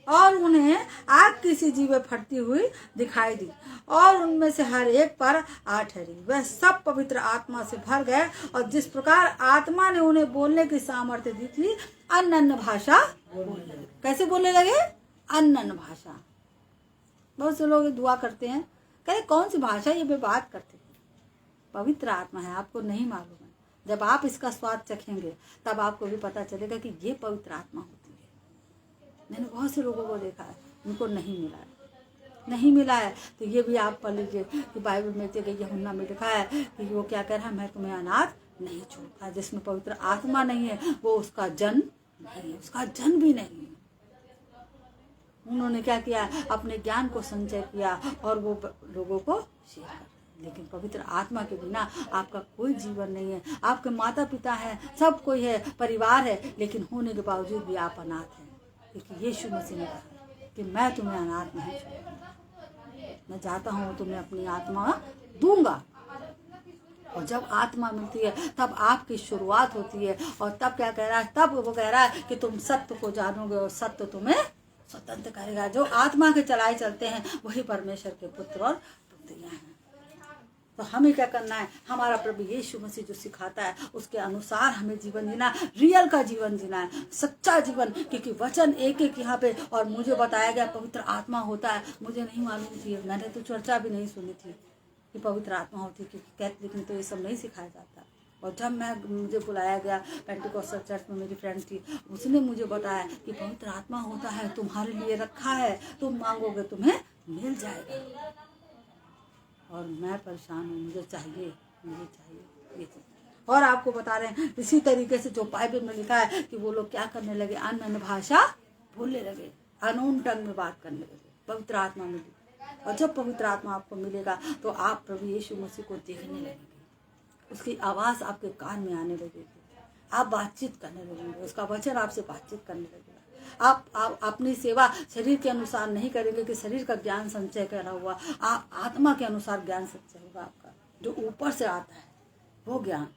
और उन्हें आग की सी जीवें फटती हुई दिखाई दी और उनमें से हर एक पर आ ठहरी। वह सब पवित्र आत्मा से भर गए और जिस प्रकार आत्मा ने उन्हें बोलने की सामर्थ्य दी थी, अन्य भाषा बोलने लगे। कैसे बोलने लगे? अन्य भाषा। बहुत से लोग दुआ करते हैं, कहे कौन सी भाषा ये वे बात करते हैं। पवित्र आत्मा है, आपको नहीं मालूम है। जब आप इसका स्वाद चखेंगे तब आपको भी पता चलेगा कि ये पवित्र आत्मा होती है। मैंने बहुत से लोगों को देखा है, उनको नहीं मिला है। तो ये भी आप पढ़ लीजिए कि बाइबल में यूहन्ना में लिखा है कि वो क्या कह रहा है, मैं तुम्हें अनाथ नहीं छोड़ता। जिसमें पवित्र आत्मा नहीं है वो उसका जन नहीं है, उसका जन भी नहीं है। उन्होंने क्या किया, अपने ज्ञान को संचय किया और वो लोगों को शेयर कर। लेकिन पवित्र आत्मा के बिना आपका कोई जीवन नहीं है। आपके माता पिता हैं, सब कोई है, परिवार है, लेकिन होने के बावजूद भी आप अनाथ हैं। क्योंकि यीशु मसीह ने कहा कि मैं तुम्हें अनाथ नहीं छोड़ूंगा, मैं चाहता हूँ तुम्हें अपनी आत्मा दूंगा। और जब आत्मा मिलती है तब आपकी शुरुआत होती है। और तब क्या कह रहा है, तब वो कह रहा है कि तुम सत्य को जानोगे और सत्य तुम्हें स्वतंत्र करेगा। जो आत्मा के चलाए चलते हैं वही परमेश्वर के पुत्र और पुत्रियां हैं। तो हमें क्या करना है, हमारा प्रभु यीशु मसीह जो सिखाता है उसके अनुसार हमें जीवन जीना, रियल का जीवन जीना है, सच्चा जीवन। क्योंकि वचन एक एक यहाँ पे, और मुझे बताया गया पवित्र आत्मा होता है। मुझे नहीं मालूम थी, मैंने तो चर्चा भी नहीं सुनी थी कि पवित्र आत्मा होती, क्योंकि कैथलिक में तो ये सब नहीं सिखाया जाता। और जब मुझे बुलाया गया पेंटिकोस्टल चर्च में, मेरी फ्रेंड थी, उसने मुझे बताया कि पवित्र आत्मा होता है, तुम्हारे लिए रखा है, तुम मांगोगे तुम्हें मिल जाएगा। और मैं परेशान हूँ, मुझे चाहिए ये चीज़। और आपको बता रहे हैं इसी तरीके से जो बाइबल में लिखा है कि वो लोग क्या करने लगे, अन्य भाषा बोलने लगे, अनोन टंग में बात करने लगे। पवित्र आत्मा मिली। और जब पवित्र आत्मा आपको मिलेगा तो आप प्रभु यीशु मसीह को देखने लगेंगे, उसकी आवाज़ आपके कान में आने लगेगी, आप बातचीत करने लगेंगे, उसका वचन आपसे बातचीत करने लगेगा। आप अपनी सेवा शरीर के अनुसार नहीं करेंगे कि शरीर का ज्ञान संचय करा हुआ, आप आत्मा के अनुसार ज्ञान संचय होगा आपका, जो ऊपर से आता है वो ज्ञान।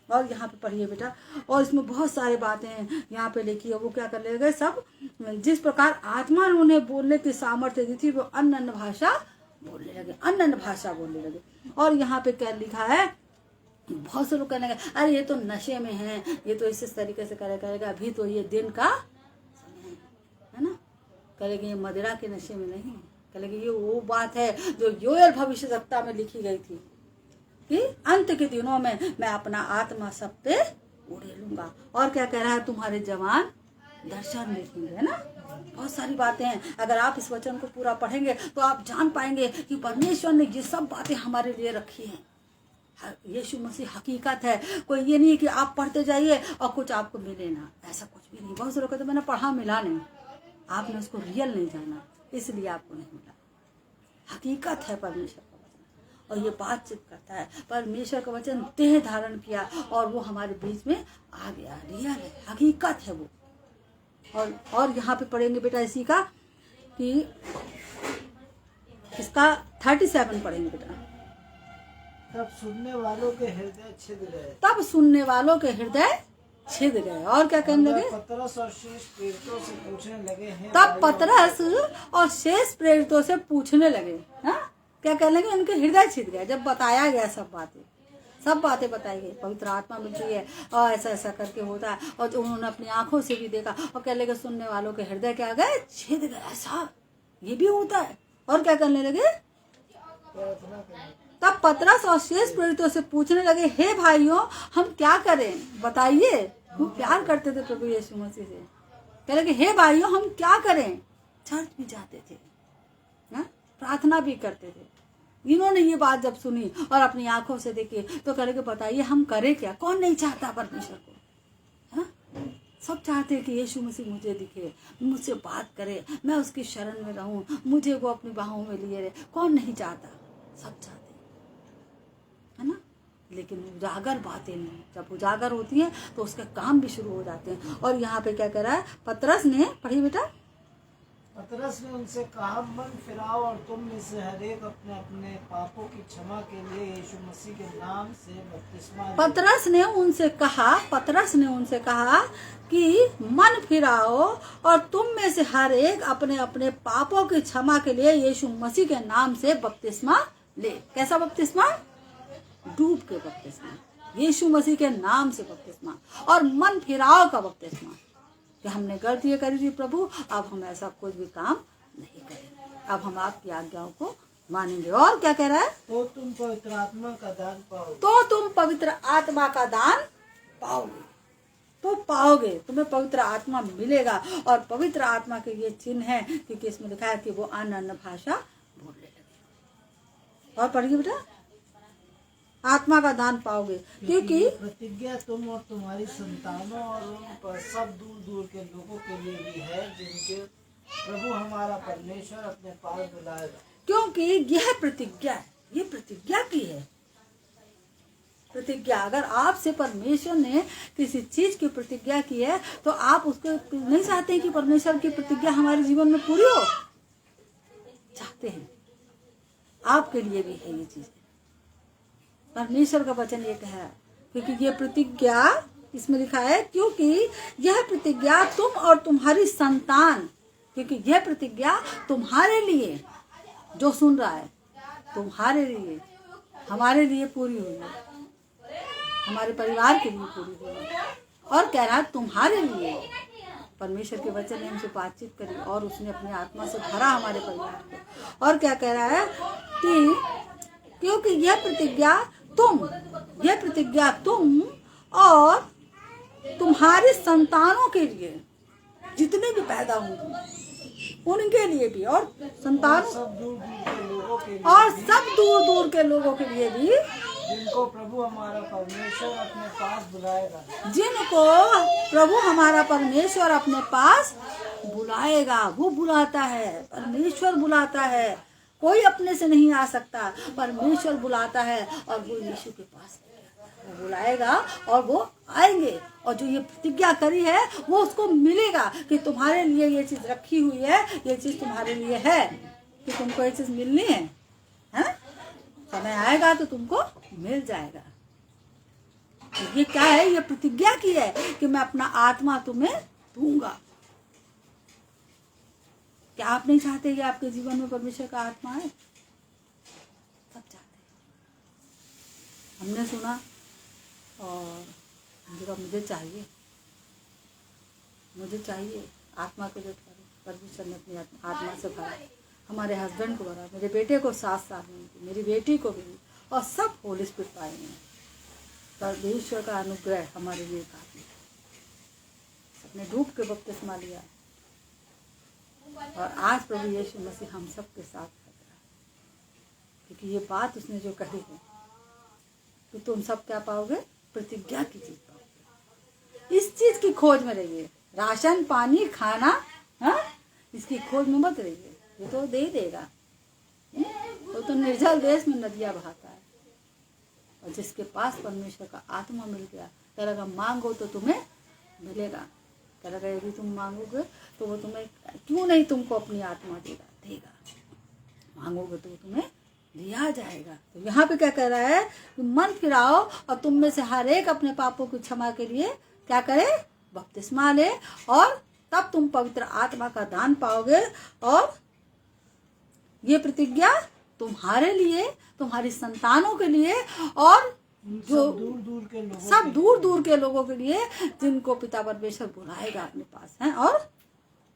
और यहाँ पे पढ़िए बेटा, और इसमें बहुत सारी बातें हैं यहाँ पे लिखी है। वो क्या कर ले गए, सब जिस प्रकार आत्मा ने उन्हें बोलने की सामर्थ्य दी थी वो अन्य भाषा बोलने लगे, अन्य भाषा बोलने लगे। और यहाँ पे क्या लिखा है, बहुत से लोग कहने लगे अरे ये तो नशे में है, ये तो इस तरीके से करेगा, अभी तो ये दिन का समय है ना। कहेंगे ये मदिरा के नशे में नहीं है, कहेंगे ये वो बात है जो योएल भविष्यवक्ता में लिखी गई थी कि अंत के दिनों में मैं अपना आत्मा सब पे उड़े लूंगा। और क्या कह रहा है, तुम्हारे जवान दर्शन देखेंगे, है ना। बहुत सारी बातें हैं। अगर आप इस वचन को पूरा पढ़ेंगे तो आप जान पाएंगे कि परमेश्वर ने ये सब बातें हमारे लिए रखी हैं। यीशु मसीह हकीकत है। कोई ये नहीं है कि आप पढ़ते जाइए और कुछ आपको मिले ना, ऐसा कुछ भी नहीं। बहुत से लोग कहते मैंने पढ़ा मिला नहीं, आपने उसको रियल नहीं जाना, इसलिए आपको नहीं मिला। हकीकत है परमेश्वर का वचन, और ये बातचीत करता है। परमेश्वर का वचन देह धारण किया और वो हमारे बीच में आ गया, रियल है, हकीकत है वो। और यहाँ पे पढ़ेंगे बेटा इसी का कि इसका 37 पढ़ेंगे बेटा। तब सुनने वालों के हृदय छिद गए। तब सुनने वालों के हृदय छिद गए। और क्या कहने लगे? पतरस और शेष प्रेरितों से पूछने लगे हैं। तब पतरस और शेष प्रेरितों से पूछने लगे। हाँ, क्या कहने लगे? उनके हृदय छिद गए जब बताया गया सब बातें बताई गई, पवित्र आत्मा मिलती है और ऐसा ऐसा करके होता है, और जो उन्होंने अपनी आंखों से भी देखा, और कहने लगे सुनने वालों के हृदय क्या गए? छिद गए। ऐसा ये भी होता है। और क्या करने लगे? तब पतरस और शेष प्रेरितों से पूछने लगे, हे भाइयों, हम क्या करें? बताइए। वो प्यार करते थे प्रभु यीशु मसीह से। कहने लगे, हे भाइयों, हम क्या करें? चर्च भी जाते थे, प्रार्थना भी करते थे। इन्होंने ये बात जब सुनी और अपनी आंखों से देखी तो कहने लगे, बताइए हम करें क्या? कौन नहीं चाहता परमेश्वर को? सब चाहते हैं कि यीशु मसीह मुझे दिखे, मुझसे बात करे, मैं उसकी शरण में रहूं, मुझे वो अपनी बाहों में लिए रहे। कौन नहीं चाहता? सब चाहते है ना। लेकिन उजागर बातें नहीं, जब उजागर होती हैं तो उसके काम भी शुरू हो जाते हैं। और यहाँ पे क्या कह रहा है? पतरस ने, पढ़िए बेटा। पतरस ने उनसे कहा, मन फिराओ और तुम में से हर एक अपने अपने पापों की क्षमा के लिए यीशु मसीह के नाम से बपतिस्मा ले। पतरस ने उनसे कहा कि मन फिराओ और तुम में से हर एक अपने अपने पापों की क्षमा के लिए यीशु मसीह के नाम से बपतिस्मा ले। कैसा बपतिस्मा? डूब के बपतिस्मा, यीशु मसीह के नाम से बपतिस्मा, और मन फिराव का बपतिस्मा कि हमने गलती करी थी प्रभु, अब हम ऐसा कोई भी काम नहीं करेंगे, अब हम आपकी आज्ञाओं को मानेंगे। और क्या कह रहा है? तो तुम पवित्र आत्मा का दान पाओगे। तुम्हें पवित्र आत्मा मिलेगा। और पवित्र आत्मा के ये चिन्ह है क्योंकि इसमें लिखा है कि वो अन्य भाषा बोलने लगे। और पढ़िए बेटा। आत्मा का दान पाओगे क्योंकि प्रतिज्ञा तुम और तुम्हारी संतानों और उन पर सब दूर दूर के लोगों के लिए भी है जिनके प्रभु हमारा परमेश्वर अपने पास बुलाएगा। क्योंकि यह प्रतिज्ञा की है। प्रतिज्ञा, अगर आपसे परमेश्वर ने किसी चीज की प्रतिज्ञा की है तो आप उसको नहीं चाहते हैं कि परमेश्वर की प्रतिज्ञा हमारे जीवन में पूरी हो? चाहते हैं। आपके लिए भी है ये चीज। परमेश्वर का वचन ये कह रहा है क्योंकि ये प्रतिज्ञा, इसमें लिखा है क्योंकि यह प्रतिज्ञा तुम और तुम्हारी संतान, क्योंकि यह प्रतिज्ञा तुम्हारे लिए, जो सुन रहा है, तुम्हारे लिए, हमारे लिए पूरी हुई है, हमारे परिवार के लिए पूरी हुई है। और कह रहा है तुम्हारे लिए। परमेश्वर के वचन ने हमसे बातचीत करी और उसने अपनी आत्मा से भरा हमारे परिवार को। और क्या कह रहा है कि क्योंकि यह प्रतिज्ञा तुम और तुम्हारे संतानों के लिए, जितने भी पैदा होंगे उनके लिए भी, और संतानों सब दूर दूर के लोगों के लिए भी, जिनको प्रभु हमारा परमेश्वर अपने पास बुलाएगा। वो बुलाता है, परमेश्वर बुलाता है। कोई अपने से नहीं आ सकता, परमेश्वर बुलाता है और वो यीशु के पास वो बुलाएगा और वो आएंगे। और जो ये प्रतिज्ञा करी है वो उसको मिलेगा कि तुम्हारे लिए ये चीज रखी हुई है, ये चीज तुम्हारे लिए है कि तुमको ये चीज मिलनी है, समय आएगा तो तुमको मिल जाएगा। ये क्या है? ये प्रतिज्ञा की है कि मैं अपना आत्मा तुम्हें दूंगा। क्या आप नहीं चाहते कि आपके जीवन में परमेश्वर का आत्मा है? सब चाहते हैं। हमने सुना और मुझे चाहिए आत्मा को। जो परमेश्वर ने अपनी आत्मा से भरा, हमारे हस्बैंड को भरा, मेरे बेटे को 7 साल में, मेरी बेटी को भी, और सब होली स्पिरिट पाएंगे। परमेश्वर का अनुग्रह हमारे लिए काफी है। अपने डूब के बपतिस्मा लिया और आज प्रभु यीशु मसीह हम सब के साथ खड़ा है, क्योंकि ये बात उसने जो कही है कि तुम सब क्या पाओगे? प्रतिज्ञा की चीज पाओगे। इस चीज की खोज में रहिए। राशन, पानी, खाना, इसकी खोज में मत रहिए, ये तो दे ही देगा। तो निर्जल देश में नदियां बहाता है। और जिसके पास परमेश्वर का आत्मा मिल गया, कहेगा मांगो तो तुम्हें मिलेगा। कहेगा यदि तुम मांगोगे तो वो तुम्हें क्यों नहीं तुमको अपनी आत्मा देगा। मांगोगे तो तुम्हें दिया जाएगा। तो यहाँ पे क्या कह रहा है कि मन फिराओ और तुम में से हर एक अपने पापों की क्षमा के लिए क्या करे, बपतिस्मा ले, और तब तुम पवित्र आत्मा का दान पाओगे। और ये प्रतिज्ञा तुम्हारे लिए, तुम्हारी संतानों के लिए, और जो सब दूर दूर के लोगों के लिए जिनको पिता परमेश्वर बुलाएगा अपने पास है। और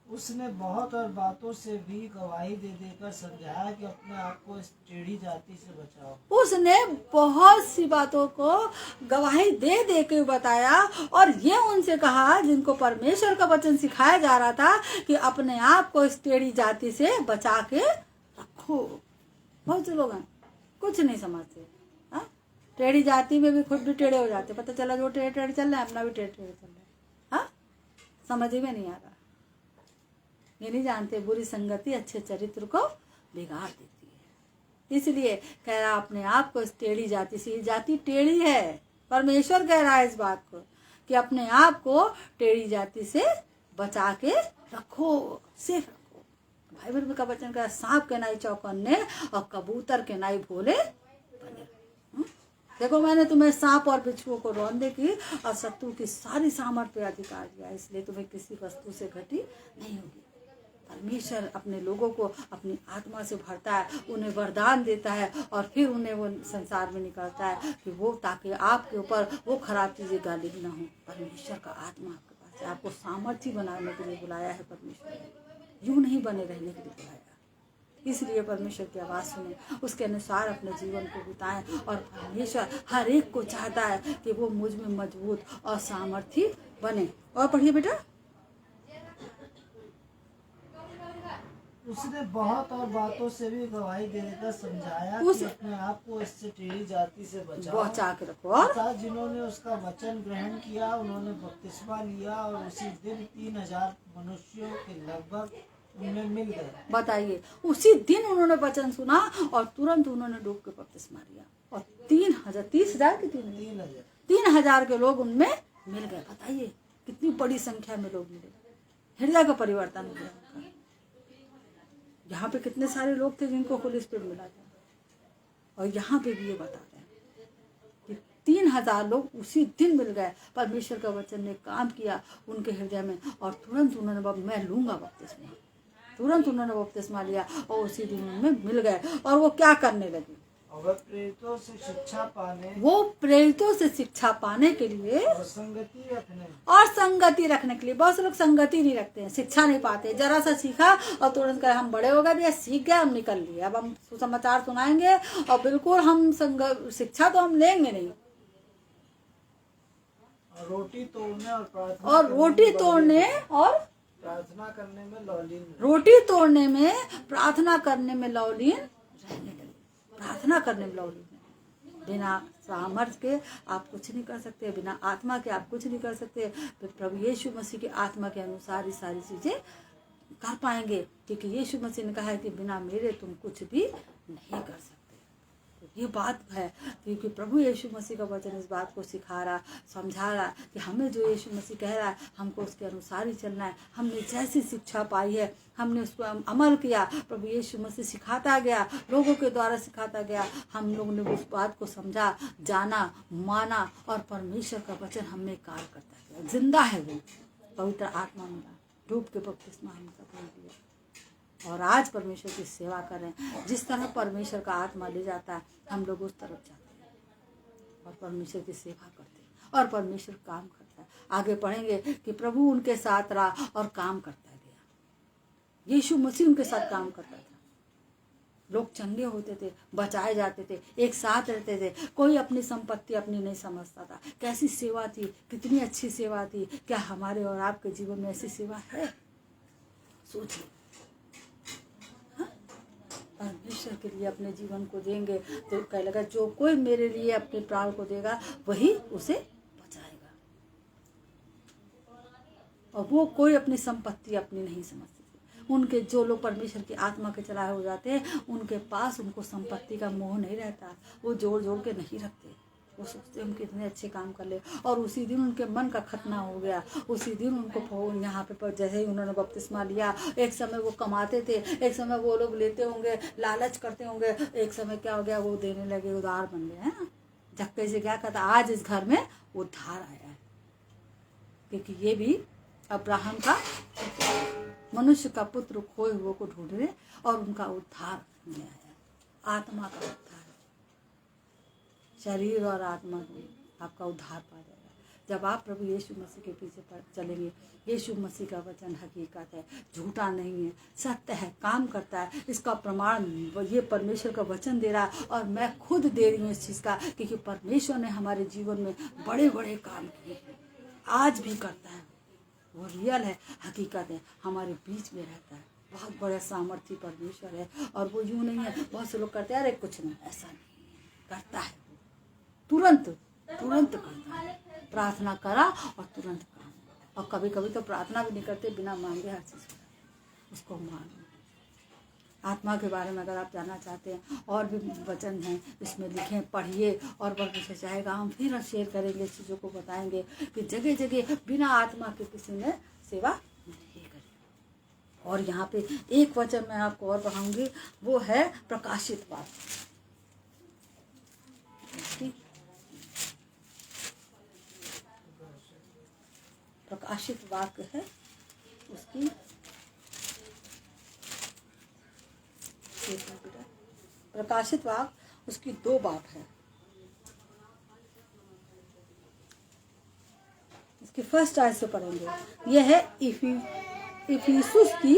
उसने बहुत और बातों से भी गवाही दे देकर समझाया कि अपने आप को इस टेढ़ी जाति से बचाओ। उसने बहुत सी बातों को गवाही दे दे के बताया, और ये उनसे कहा जिनको परमेश्वर का वचन सिखाया जा रहा था कि अपने आप को इस टेढ़ी जाति से बचा के रखो। बहुत से लोग हैं कुछ नहीं समझते, टेढ़ी जाति में भी खुद भी टेढ़े हो जाते, पता चला जो टेढ़े टेढ़े चल रहा है अपना भी टेढ़े टेढ़े चल रहा है। समझ में नहीं आ रहा, ये नहीं जानते बुरी संगति अच्छे चरित्र को बिगाड़ देती है। इसलिए कह रहा अपने आप को इस टेढ़ी जाति से, ये जाति टेढ़ी है, परमेश्वर कह रहा है इस बात को कि अपने आप को टेढ़ी जाति से बचा के रखो, सेफ रखो। बाइबल का वचन कह रहा सांप के नाई चौकन्ने और कबूतर के नाई भोले बने। देखो मैंने तुम्हें सांप और बिच्छुओं को रौंदे की और शत्रु की सारी सामर्थ पे अधिकार दिया, इसलिए तुम्हें किसी वस्तु से घटी नहीं होगी। परमेश्वर अपने लोगों को अपनी आत्मा से भरता है, उन्हें वरदान देता है, और फिर उन्हें वो संसार में निकलता है कि वो ताकि आपके ऊपर वो खराब चीजें गालिब ना हो। परमेश्वर का आत्मा आपके पास है, आपको सामर्थ्य बनाने के लिए बुलाया है परमेश्वर ने, यूं नहीं बने रहने के लिए बुलाया। इसलिए परमेश्वर की आवाज़ सुने, उसके अनुसार अपने जीवन को बिताएं, और परमेश्वर हर एक को चाहता है कि वो मुझ में मजबूत और सामर्थ्य बने। और पढ़िए बेटा। उसने बहुत और बातों से भी गवाही देकर समझाया कि अपने आप को इससे टेढ़ी जाति से बचा के रखो। और जिन्होंने उसका वचन ग्रहण किया उन्होंने बपतिस्मा लिया, और उसी दिन 3000 मनुष्यों के लगभग उनमें मिल गए। बताइए, उसी दिन उन्होंने वचन सुना और तुरंत उन्होंने डूब के बपतिस्मा लिया, और 3000 3000 के लोग उनमें मिल गए। बताइए कितनी बड़ी संख्या में लोग मिले, हृदय का परिवर्तन हो गया उनका। यहाँ पे कितने सारे लोग थे जिनको होली स्पिरिट मिला था, और यहाँ पे भी ये बताते हैं कि 3000 लोग उसी दिन मिल गए। परमेश्वर का वचन ने काम किया उनके हृदय में, और तुरंत उन्होंने मैं लूंगा बपतिस्मा, तुरंत उन्होंने बपतिस्मा लिया, और उसी दिन उनमें मिल गए। और वो क्या करने लगे, वो प्रेरितों से शिक्षा पाने के लिए और संगति रखने के लिए। बहुत से लोग संगति नहीं रखते हैं, शिक्षा नहीं पाते, जरा सा सीखा और तुरंत कर हम बड़े हो गए भैया, सीख गए, हम निकल लिए, अब हम सुसमाचार सुनाएंगे, और बिल्कुल हम शिक्षा तो हम लेंगे नहीं। रोटी तोड़ने और प्रार्थना करने में लौलीन, रोटी तोड़ने में प्रार्थना करने में लौलीन रहने लगे। प्रार्थना करने में लौलीन, बिना सामर्थ्य के आप कुछ नहीं कर सकते, बिना आत्मा के आप कुछ नहीं कर सकते। प्रभु यीशु मसीह के आत्मा के अनुसार ही सारी चीजें कर पाएंगे, क्योंकि यीशु मसीह ने कहा है कि बिना मेरे तुम कुछ भी नहीं कर सकते। ये बात है, क्योंकि प्रभु यीशु मसीह का वचन इस बात को सिखा रहा, समझा रहा कि हमें जो यीशु मसीह कह रहा है हमको उसके अनुसार ही चलना है। हमने जैसी शिक्षा पाई है हमने उस पर अमल किया, प्रभु यीशु मसीह सिखाता गया, लोगों के द्वारा सिखाता गया, हम लोगों ने उस बात को समझा, जाना, माना, और परमेश्वर का वचन हमें कार्य करता गया। जिंदा है वो, पवित्र आत्मा मिला, डूब के बपतिस्मा हम सब लिया, और आज परमेश्वर की सेवा कर रहे हैं। जिस तरह परमेश्वर का आत्मा ले जाता है हम लोग उस तरफ जाते हैं, और परमेश्वर की सेवा करते हैं, और परमेश्वर काम करता है। आगे पढ़ेंगे कि प्रभु उनके साथ रहा और काम करता गया। यीशु मसीह उनके साथ काम करता था, लोग चंगे होते थे, बचाए जाते थे, एक साथ रहते थे, कोई अपनी संपत्ति अपनी नहीं समझता था। कैसी सेवा थी, कितनी अच्छी सेवा थी। क्या हमारे और आपके जीवन में ऐसी सेवा है? सोचिए, परमेश्वर के लिए अपने जीवन को देंगे तो कह लगा जो कोई मेरे लिए अपने प्राण को देगा वही उसे बचाएगा। और वो कोई अपनी संपत्ति अपनी नहीं समझते थे। उनके जो लोग परमेश्वर की आत्मा के चलाए हो जाते हैं उनके पास उनको संपत्ति का मोह नहीं रहता, वो जोड़ जोड़ के नहीं रखते। वो सोचते हम कितने अच्छे काम कर ले, और उसी दिन उनके मन का खतना हो गया। उसी दिन उनको यहाँ पे जैसे ही उन्होंने बपतिस्मा लिया, एक समय वो कमाते थे, एक समय वो लोग लेते होंगे, लालच करते होंगे, एक समय क्या हो गया, वो देने लगे, उदार बन गए, है ना। झक्के से क्या कहता, आज इस घर में उद्धार आया है, क्योंकि ये भी अब्राहम का मनुष्य का पुत्र खोए हुए को ढूंढ रहे और उनका उद्धार में आया। आत्मा का उद्धार, शरीर और आत्मा को आपका उद्धार पा जाएगा जब आप प्रभु यीशु मसीह के पीछे चलेंगे। यीशु मसीह का वचन हकीकत है, झूठा नहीं है, सत्य है, काम करता है। इसका प्रमाण ये परमेश्वर का वचन दे रहा है, और मैं खुद दे रही हूँ इस चीज़ का, क्योंकि परमेश्वर ने हमारे जीवन में बड़े बड़े काम किए, आज भी करता है। वो रियल है, हकीकत है, हमारे बीच में रहता है। बहुत बड़ा सामर्थ्य परमेश्वर है, और वो यूँ नहीं है। बहुत से लोग करते हैं अरे कुछ नहीं, ऐसा नहीं करता है, तुरंत तुरंत करता है। प्रार्थना करा और तुरंत काम, और कभी कभी तो प्रार्थना भी नहीं करते, बिना मांगे हर चीज़ उसको मांगो। आत्मा के बारे में अगर आप जानना चाहते हैं, और भी वचन हैं इसमें लिखे, पढ़िए, और परमेश्वर चाहेगा हम फिर शेयर करेंगे, इस चीज़ों को बताएंगे कि जगह जगह बिना आत्मा के किसी ने सेवा नहीं करी। और यहाँ पे एक वचन मैं आपको और पढ़ाऊंगी, वो है प्रकाशित वाक्य। प्रकाशित वाक्य है उसकी, प्रकाशित वाक्य उसकी 2 बात है। इसकी फर्स्ट आयत से पढ़ेंगे। यह है इफिसुस की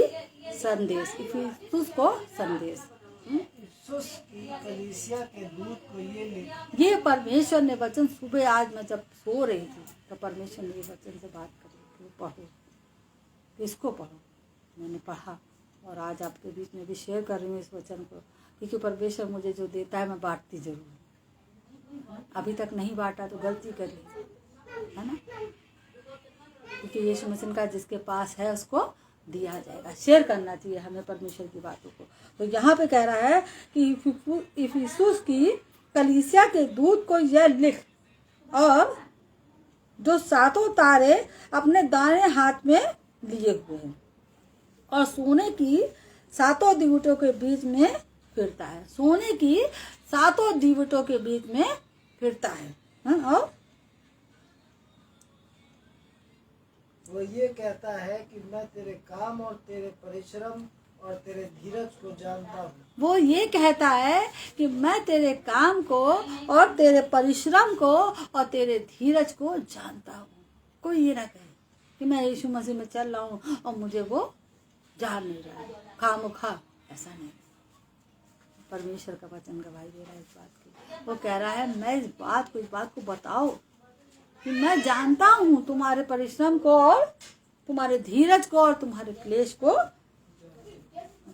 संदेश, इफिसुस को संदेश, इफिसुस की कलीसिया के दूत को ये लिख। ये परमेश्वर ने वचन, सुबह आज मैं जब सो रही थी तो परमेश्वर ने ये वचन से बात करी कि पढ़ो, इसको पढ़ो। मैंने पढ़ा, और आज आपके बीच में भी शेयर कर रही हूँ इस वचन को, क्योंकि परमेश्वर मुझे जो देता है मैं बांटती जरूर। अभी तक नहीं बांटा तो गलती कर ली, है ना, क्योंकि यीशु मसीह का जिसके पास है उसको दिया जाएगा। शेयर करना चाहिए हमें परमेश्वर की बातों को। तो यहाँ पे कह रहा है कि इफिसुस की कलीसिया के दूत को यह लिख, और जो 7 तारे अपने दाहिने हाथ में लिए हुए हैं, और सोने की 7 दीवटों के बीच में फिरता है। सोने की 7 दीवटों के बीच में फिरता है, और वो ये कहता है कि मैं तेरे काम और तेरे परिश्रम और तेरे धीरज को जानता हूँ। वो ये कहता है कि मैं तेरे काम को और तेरे परिश्रम को और तेरे धीरज को जानता हूँ। कोई ये ना कहे कि मैं यीशु मसीह में चल रहा हूँ और मुझे वो जान नहीं रहा है, खामखा, ऐसा नहीं। परमेश्वर का वचन गवाही दे रहा है इस बात की। वो कह रहा है मैं इस बात को बताओ कि मैं जानता हूँ तुम्हारे परिश्रम को और तुम्हारे धीरज को और तुम्हारे क्लेश को,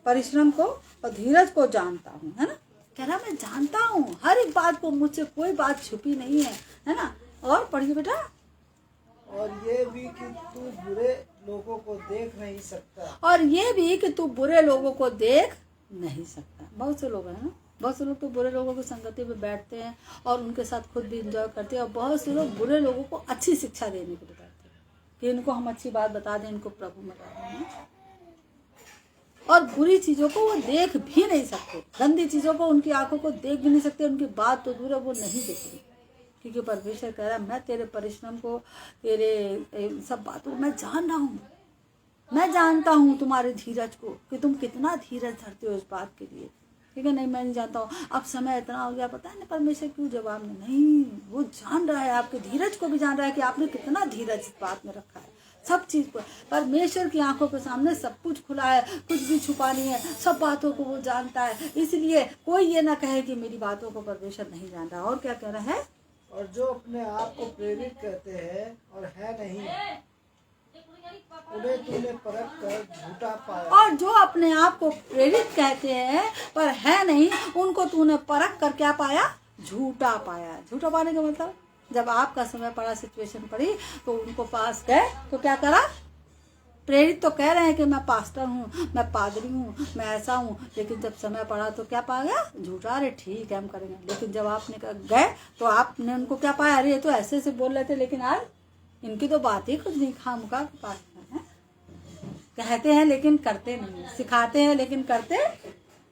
परिश्रम को और धीरज को जानता हूँ, है ना। कह रहा मैं जानता हूँ हर एक बात को, मुझसे कोई बात छुपी नहीं है ना। और पढ़िए बेटा। और ये भी कि तू बुरे लोगों को देख नहीं सकता। और ये भी कि तू बुरे लोगों को देख नहीं सकता। बहुत से लोग हैं ना, बहुत से लोग तो बुरे लोगों की संगति में बैठते हैं और उनके साथ खुद भी इंजॉय करते हैं, और बहुत से लोग बुरे लोगों को अच्छी शिक्षा देने के लिए बैठते हैं कि इनको हम अच्छी बात बता दें, इनको प्रभु में ला दें। और बुरी चीजों को वो देख भी नहीं सकते, गंदी चीजों को उनकी आंखों को देख भी नहीं सकते, उनकी बात तो दूर है वो नहीं देखेंगे, क्योंकि परमेश्वर कह रहा है मैं तेरे परिश्रम को, तेरे सब बातों को मैं जान रहा हूँ। मैं जानता हूँ तुम्हारे धीरज को कि तुम कितना धीरज धरते हो इस बात के लिए, ठीक है। नहीं मैं नहीं जानता हूँ, अब समय इतना हो गया, पता है ना परमेश्वर क्यों जवाब नहीं, वो जान रहा है, आपके धीरज को भी जान रहा है कि आपने कितना धीरज इस बात में रखा है। सब चीज पर परमेश्वर की आंखों के सामने सब कुछ खुला है, कुछ भी छुपा नहीं है, सब बातों को वो जानता है। इसलिए कोई ये ना कहे कि मेरी बातों को परमेश्वर नहीं जान रहा। और क्या कह रहा है, और जो अपने आप को प्रेरित कहते हैं और है नहीं, उन्हें तूने परख कर झूठा पाया। और जो अपने आप को प्रेरित कहते हैं पर है नहीं, उनको तूने परख कर क्या पाया, झूठा पाया। झूठा पाने का मतलब जब आपका समय पड़ा, सिचुएशन पड़ी, तो उनको पास गए तो क्या करा, प्रेरित तो कह रहे हैं कि मैं पास्टर हूँ, मैं पादरी हूँ, मैं ऐसा हूँ, लेकिन जब समय पड़ा तो क्या पा गया? झूठा। अरे ठीक है हम करेंगे, लेकिन जब आपने गए तो आपने उनको क्या पाया? अरे ये तो ऐसे ऐसे बोल रहे थे, लेकिन आज इनकी तो बात ही कुछ नहीं, खामखा पास है। कहते हैं लेकिन करते नहीं, सिखाते हैं लेकिन करते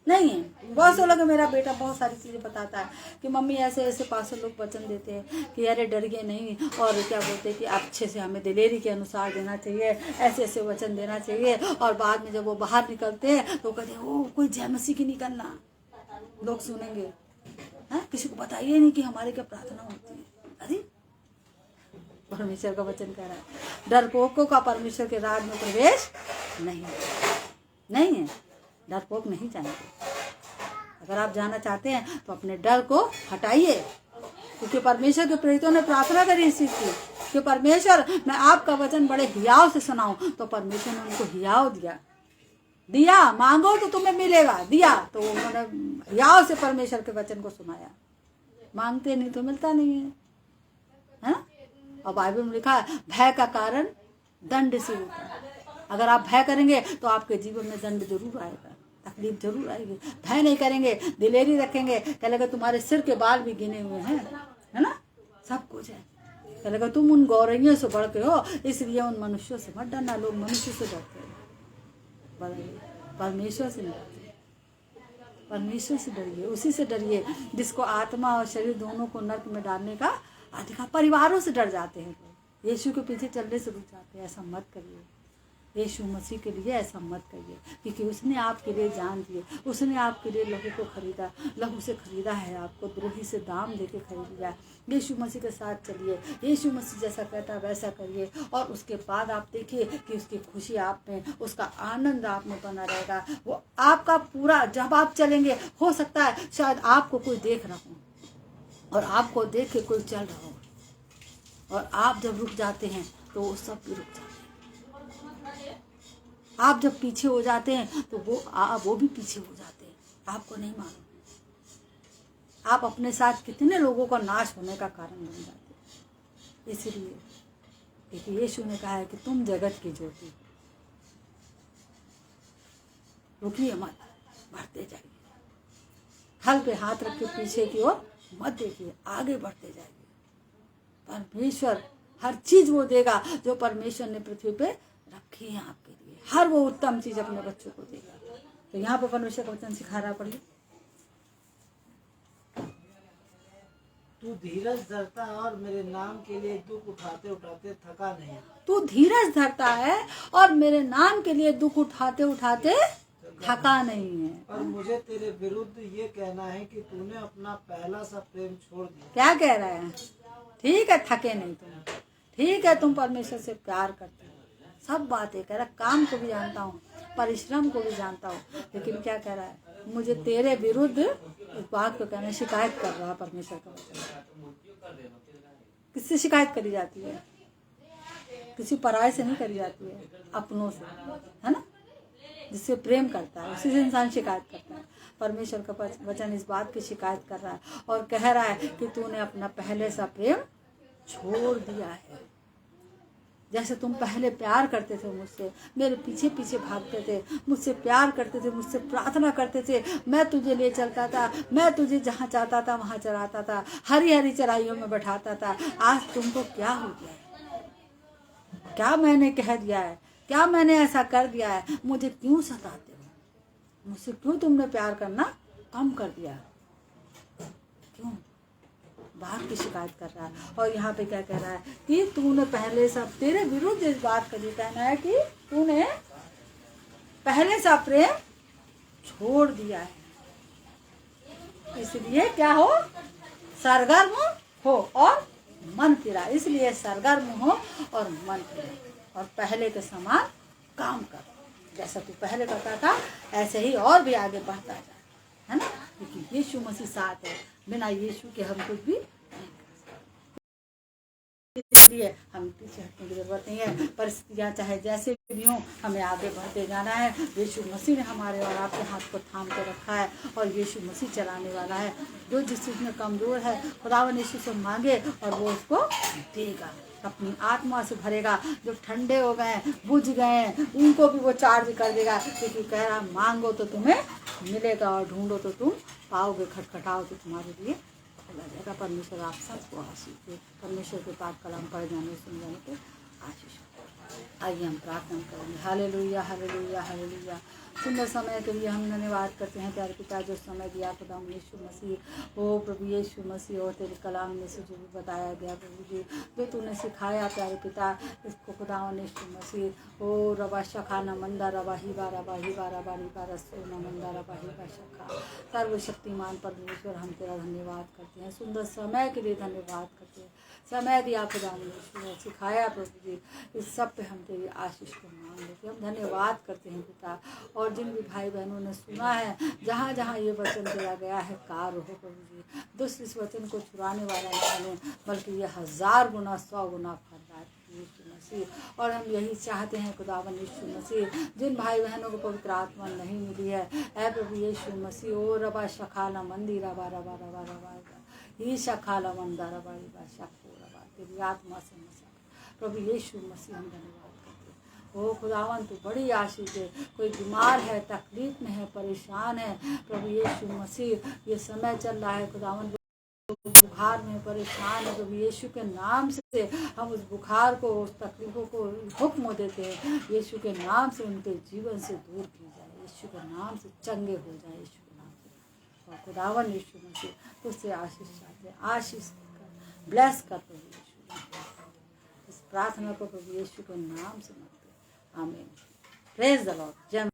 नहीं है। बहुत से लोग, मेरा बेटा बहुत सारी चीज़ें बताता है कि मम्मी ऐसे ऐसे पास्टर लोग वचन देते हैं कि अरे डरिए नहीं, और क्या बोलते हैं कि अच्छे से हमें दिलेरी के अनुसार देना चाहिए, ऐसे ऐसे वचन देना चाहिए, और बाद में जब वो बाहर निकलते हैं तो कहते हैं ओ कोई जय मसीह की निकलना, लोग सुनेंगे। हाँ, किसी को बताइए नहीं कि हमारे क्या प्रार्थना होती है। अरे परमेश्वर का वचन कह रहा है डरपोकों का परमेश्वर के राज में प्रवेश नहीं है। डरपोक नहीं जाएंगे। अगर आप जाना चाहते हैं तो अपने डर को हटाइए, क्योंकि परमेश्वर के प्रेरितों ने प्रार्थना करी इस चीज की कि परमेश्वर मैं आपका वचन बड़े हियाव से सुनाऊं, तो परमेश्वर ने उनको हियाव दिया। मांगो तो तुम्हें मिलेगा, दिया तो उन्होंने हियाव से परमेश्वर के वचन को सुनाया। मांगते नहीं तो मिलता नहीं है। और बाइबल में लिखा है भय का कारण दंड से होता है। अगर आप भय करेंगे तो आपके जीवन में दंड जरूर आएगा, तकलीफ जरूर आएगी। भय नहीं करेंगे, दिलेरी रखेंगे, कह लगा तुम्हारे सिर के बाल भी गिने हुए हैं, है ना, सब कुछ है। कह लगा तुम उन गौरैयों से बढ़ के हो, इसलिए उन मनुष्यों से मत डरना। लोग मनुष्य से डरते हैं, परमेश्वर से नहीं डरते। परमेश्वर से डरिए, उसी से डरिए जिसको आत्मा और शरीर दोनों को नरक में डालने का अधिकार। परिवारों से डर जाते हैं, यीशु के पीछे चलने से रुक जाते हैं। ऐसा मत करिए, यीशु मसीह के लिए ऐसा मत करिए, क्योंकि उसने आपके लिए जान दिए, उसने आपके लिए लहू को खरीदा, लहू से खरीदा है आपको, द्रोही से दाम देके खरीद लिया। यीशु मसीह के साथ चलिए, यीशु मसीह जैसा कहता है वैसा करिए, और उसके बाद आप देखिए कि उसकी खुशी आप में, उसका आनंद आप में बना रहेगा। वो आपका पूरा, जब आप चलेंगे हो सकता है शायद आपको कोई देख रहा हो और आपको देख के कोई चल रहा हो, और आप जब रुक जाते हैं तो वो सब भी रुक जाते हैं। आप जब पीछे हो जाते हैं तो वो भी पीछे हो जाते हैं, आपको नहीं मालूम। आप अपने साथ कितने लोगों का नाश होने का कारण बन जाते हैं। इसलिए क्योंकि यीशु ने कहा है कि तुम जगत की ज्योति। रुकिए मत, बढ़ते जाइए, हल पे हाथ रख के पीछे की ओर मत देखिए, आगे बढ़ते जाइए। परमेश्वर हर चीज वो देगा जो परमेश्वर ने पृथ्वी पे रखी है आपके लिए, हर वो उत्तम चीज अपने बच्चों को देगा। तो यहाँ पर परमेश्वर का वचन सिखा रहा, पढ़िए। तू धीरज धरता और मेरे नाम के लिए दुख उठाते उठाते थका नहीं। तू धीरज धरता है और मेरे नाम के लिए दुख उठाते उठाते थका नहीं है। और मुझे तेरे विरुद्ध ये कहना है कि तूने अपना पहला सा प्रेम छोड़ दिया। क्या कह रहा है? ठीक है, थके नहीं तुम, ठीक है, तुम परमेश्वर से प्यार करते हो, सब बातें कह रहा, काम को भी जानता हूँ, परिश्रम को भी जानता हूँ, लेकिन क्या कह रहा है? मुझे तेरे विरुद्ध इस बात को कहने, शिकायत कर रहा है परमेश्वर का वचन। किससे शिकायत करी जाती है? किसी पराये से नहीं करी जाती है, अपनों से, है ना। जिससे प्रेम करता है उसी से इंसान शिकायत करता है। परमेश्वर का वचन इस बात की शिकायत कर रहा है और कह रहा है कि तूने अपना पहले सा प्रेम छोड़ दिया है। जैसे तुम पहले प्यार करते थे मुझसे, मेरे पीछे पीछे भागते थे, मुझसे प्यार करते थे, मुझसे प्रार्थना करते थे, मैं तुझे ले चलता था, मैं तुझे जहाँ चाहता था वहाँ चलाता था, हरी हरी चराइयों में बैठाता था। आज तुमको क्या हो गया है? क्या मैंने कह दिया है? क्या मैंने ऐसा कर दिया है? मुझे क्यों सताते हो? मुझसे क्यों तुमने प्यार करना कम कर दिया? क्यों? बात की शिकायत कर रहा है। और यहाँ पे क्या कह रहा है कि तूने पहले सब, तेरे विरुद्ध इस बात का ये कहना है कि तूने पहले सा प्रेम छोड़ दिया है। इसलिए क्या हो? सरगर्म हो और मन फिरा। इसलिए सरगर्म हो और मन फिरा और पहले के समान काम कर। जैसा तू पहले करता था ऐसे ही और भी आगे बढ़ता जा, है ना, क्योंकि यीशु मसीह साथ है। बिना यीशु के हम कुछ भी इसलिए हम पीछे हटने की जरूरत नहीं है। परिस्थितियाँ चाहे जैसे भी हों, हमें आगे बढ़ते जाना है। यीशु मसीह ने हमारे और आपके हाथ को थाम के रखा है और यीशु मसीह चलाने वाला है। जो जिस चीज़ में कमज़ोर है, खुदावन यीशु से मांगे और वो उसको देगा, अपनी आत्मा से भरेगा। जो ठंडे हो गए, बुझ गए, उनको भी वो चार्ज कर देगा, क्योंकि कह रहा मांगो तो तुम्हें मिलेगा और ढूंढो तो तुम पाओगे, खटखटाओ तो तुम्हारे लिए खुला जाएगा। परमेश्वर आप सबको आशीष दे। परमेश्वर के पाक कलाम पढ़ जाने सुन जाने के आशीष। आइए हम प्रार्थना करेंगे। Hallelujah hallelujah hallelujah. सुंदर समय के लिए हम धन्यवाद करते हैं प्यारे पिता, जो समय दिया खुदा यीशु मसीह। ओ प्रभु यीशु मसीह, और तेरे कलाम में से जो भी बताया गया प्रभु जी, जो तूने सिखाया प्यारे पिता, इसको खुदा यीशु मसीह। ओ रबा शखा न मंदा रबा हिबा रबा हिबा रबा रिबा रसो न मंदा रबा हिबा शखा। सर्वशक्तिमान परमेश्वर, हम तेरा धन्यवाद करते हैं। सुंदर समय के लिए धन्यवाद करते हैं। समय दिया खुदा ने सिखाया प्रभु जी, इस सब पे हम तेरी आशीष को मांग लेते हैं। हम धन्यवाद करते हैं पिता। और जिन भी भाई बहनों ने सुना है, जहाँ जहाँ ये वचन दिया गया है, कार्य हो प्रभु जी, दुष्ट इस वचन को छुड़ाने वाला न बने, बल्कि ये 1000 गुना 100 गुना फल रहा है यीशु मसीह। और हम यही चाहते हैं खुदावन यीशु मसीह, जिन भाई बहनों को पवित्र आत्मा नहीं मिली है, ऐ प्रभु यीशु मसीह, ओ रबा शखाला मंदी रबा रबा रबा रबा ही शखाला मंदा रबा रबा शखो रबा, तेरी आत्मा से मसा प्रभु यीशु मसीह, हम धन्यवाद करते हैं। ओ खुदावन तू बड़ी आशीष दे। कोई बीमार है, तकलीफ में है, परेशान है प्रभु यीशु मसीह, ये समय चल रहा है खुदावन, बुखार में परेशान है प्रभु यीशु के नाम से हम उस बुखार को, उस तकलीफों को हुक्म देते हैं, यीशु के नाम से उनके जीवन से दूर की जाए, यीशु के नाम से चंगे हो जाए, यीशु के नाम से। और खुदावन यीशु मसीह तुझसे आशीष चाहते हैं, आशीष कर, ब्लेस कर प्रभु यीशु। इस प्रार्थना को प्रभु यीशु के नाम से मांगते हैं, आमीन। Praise the Lord. जय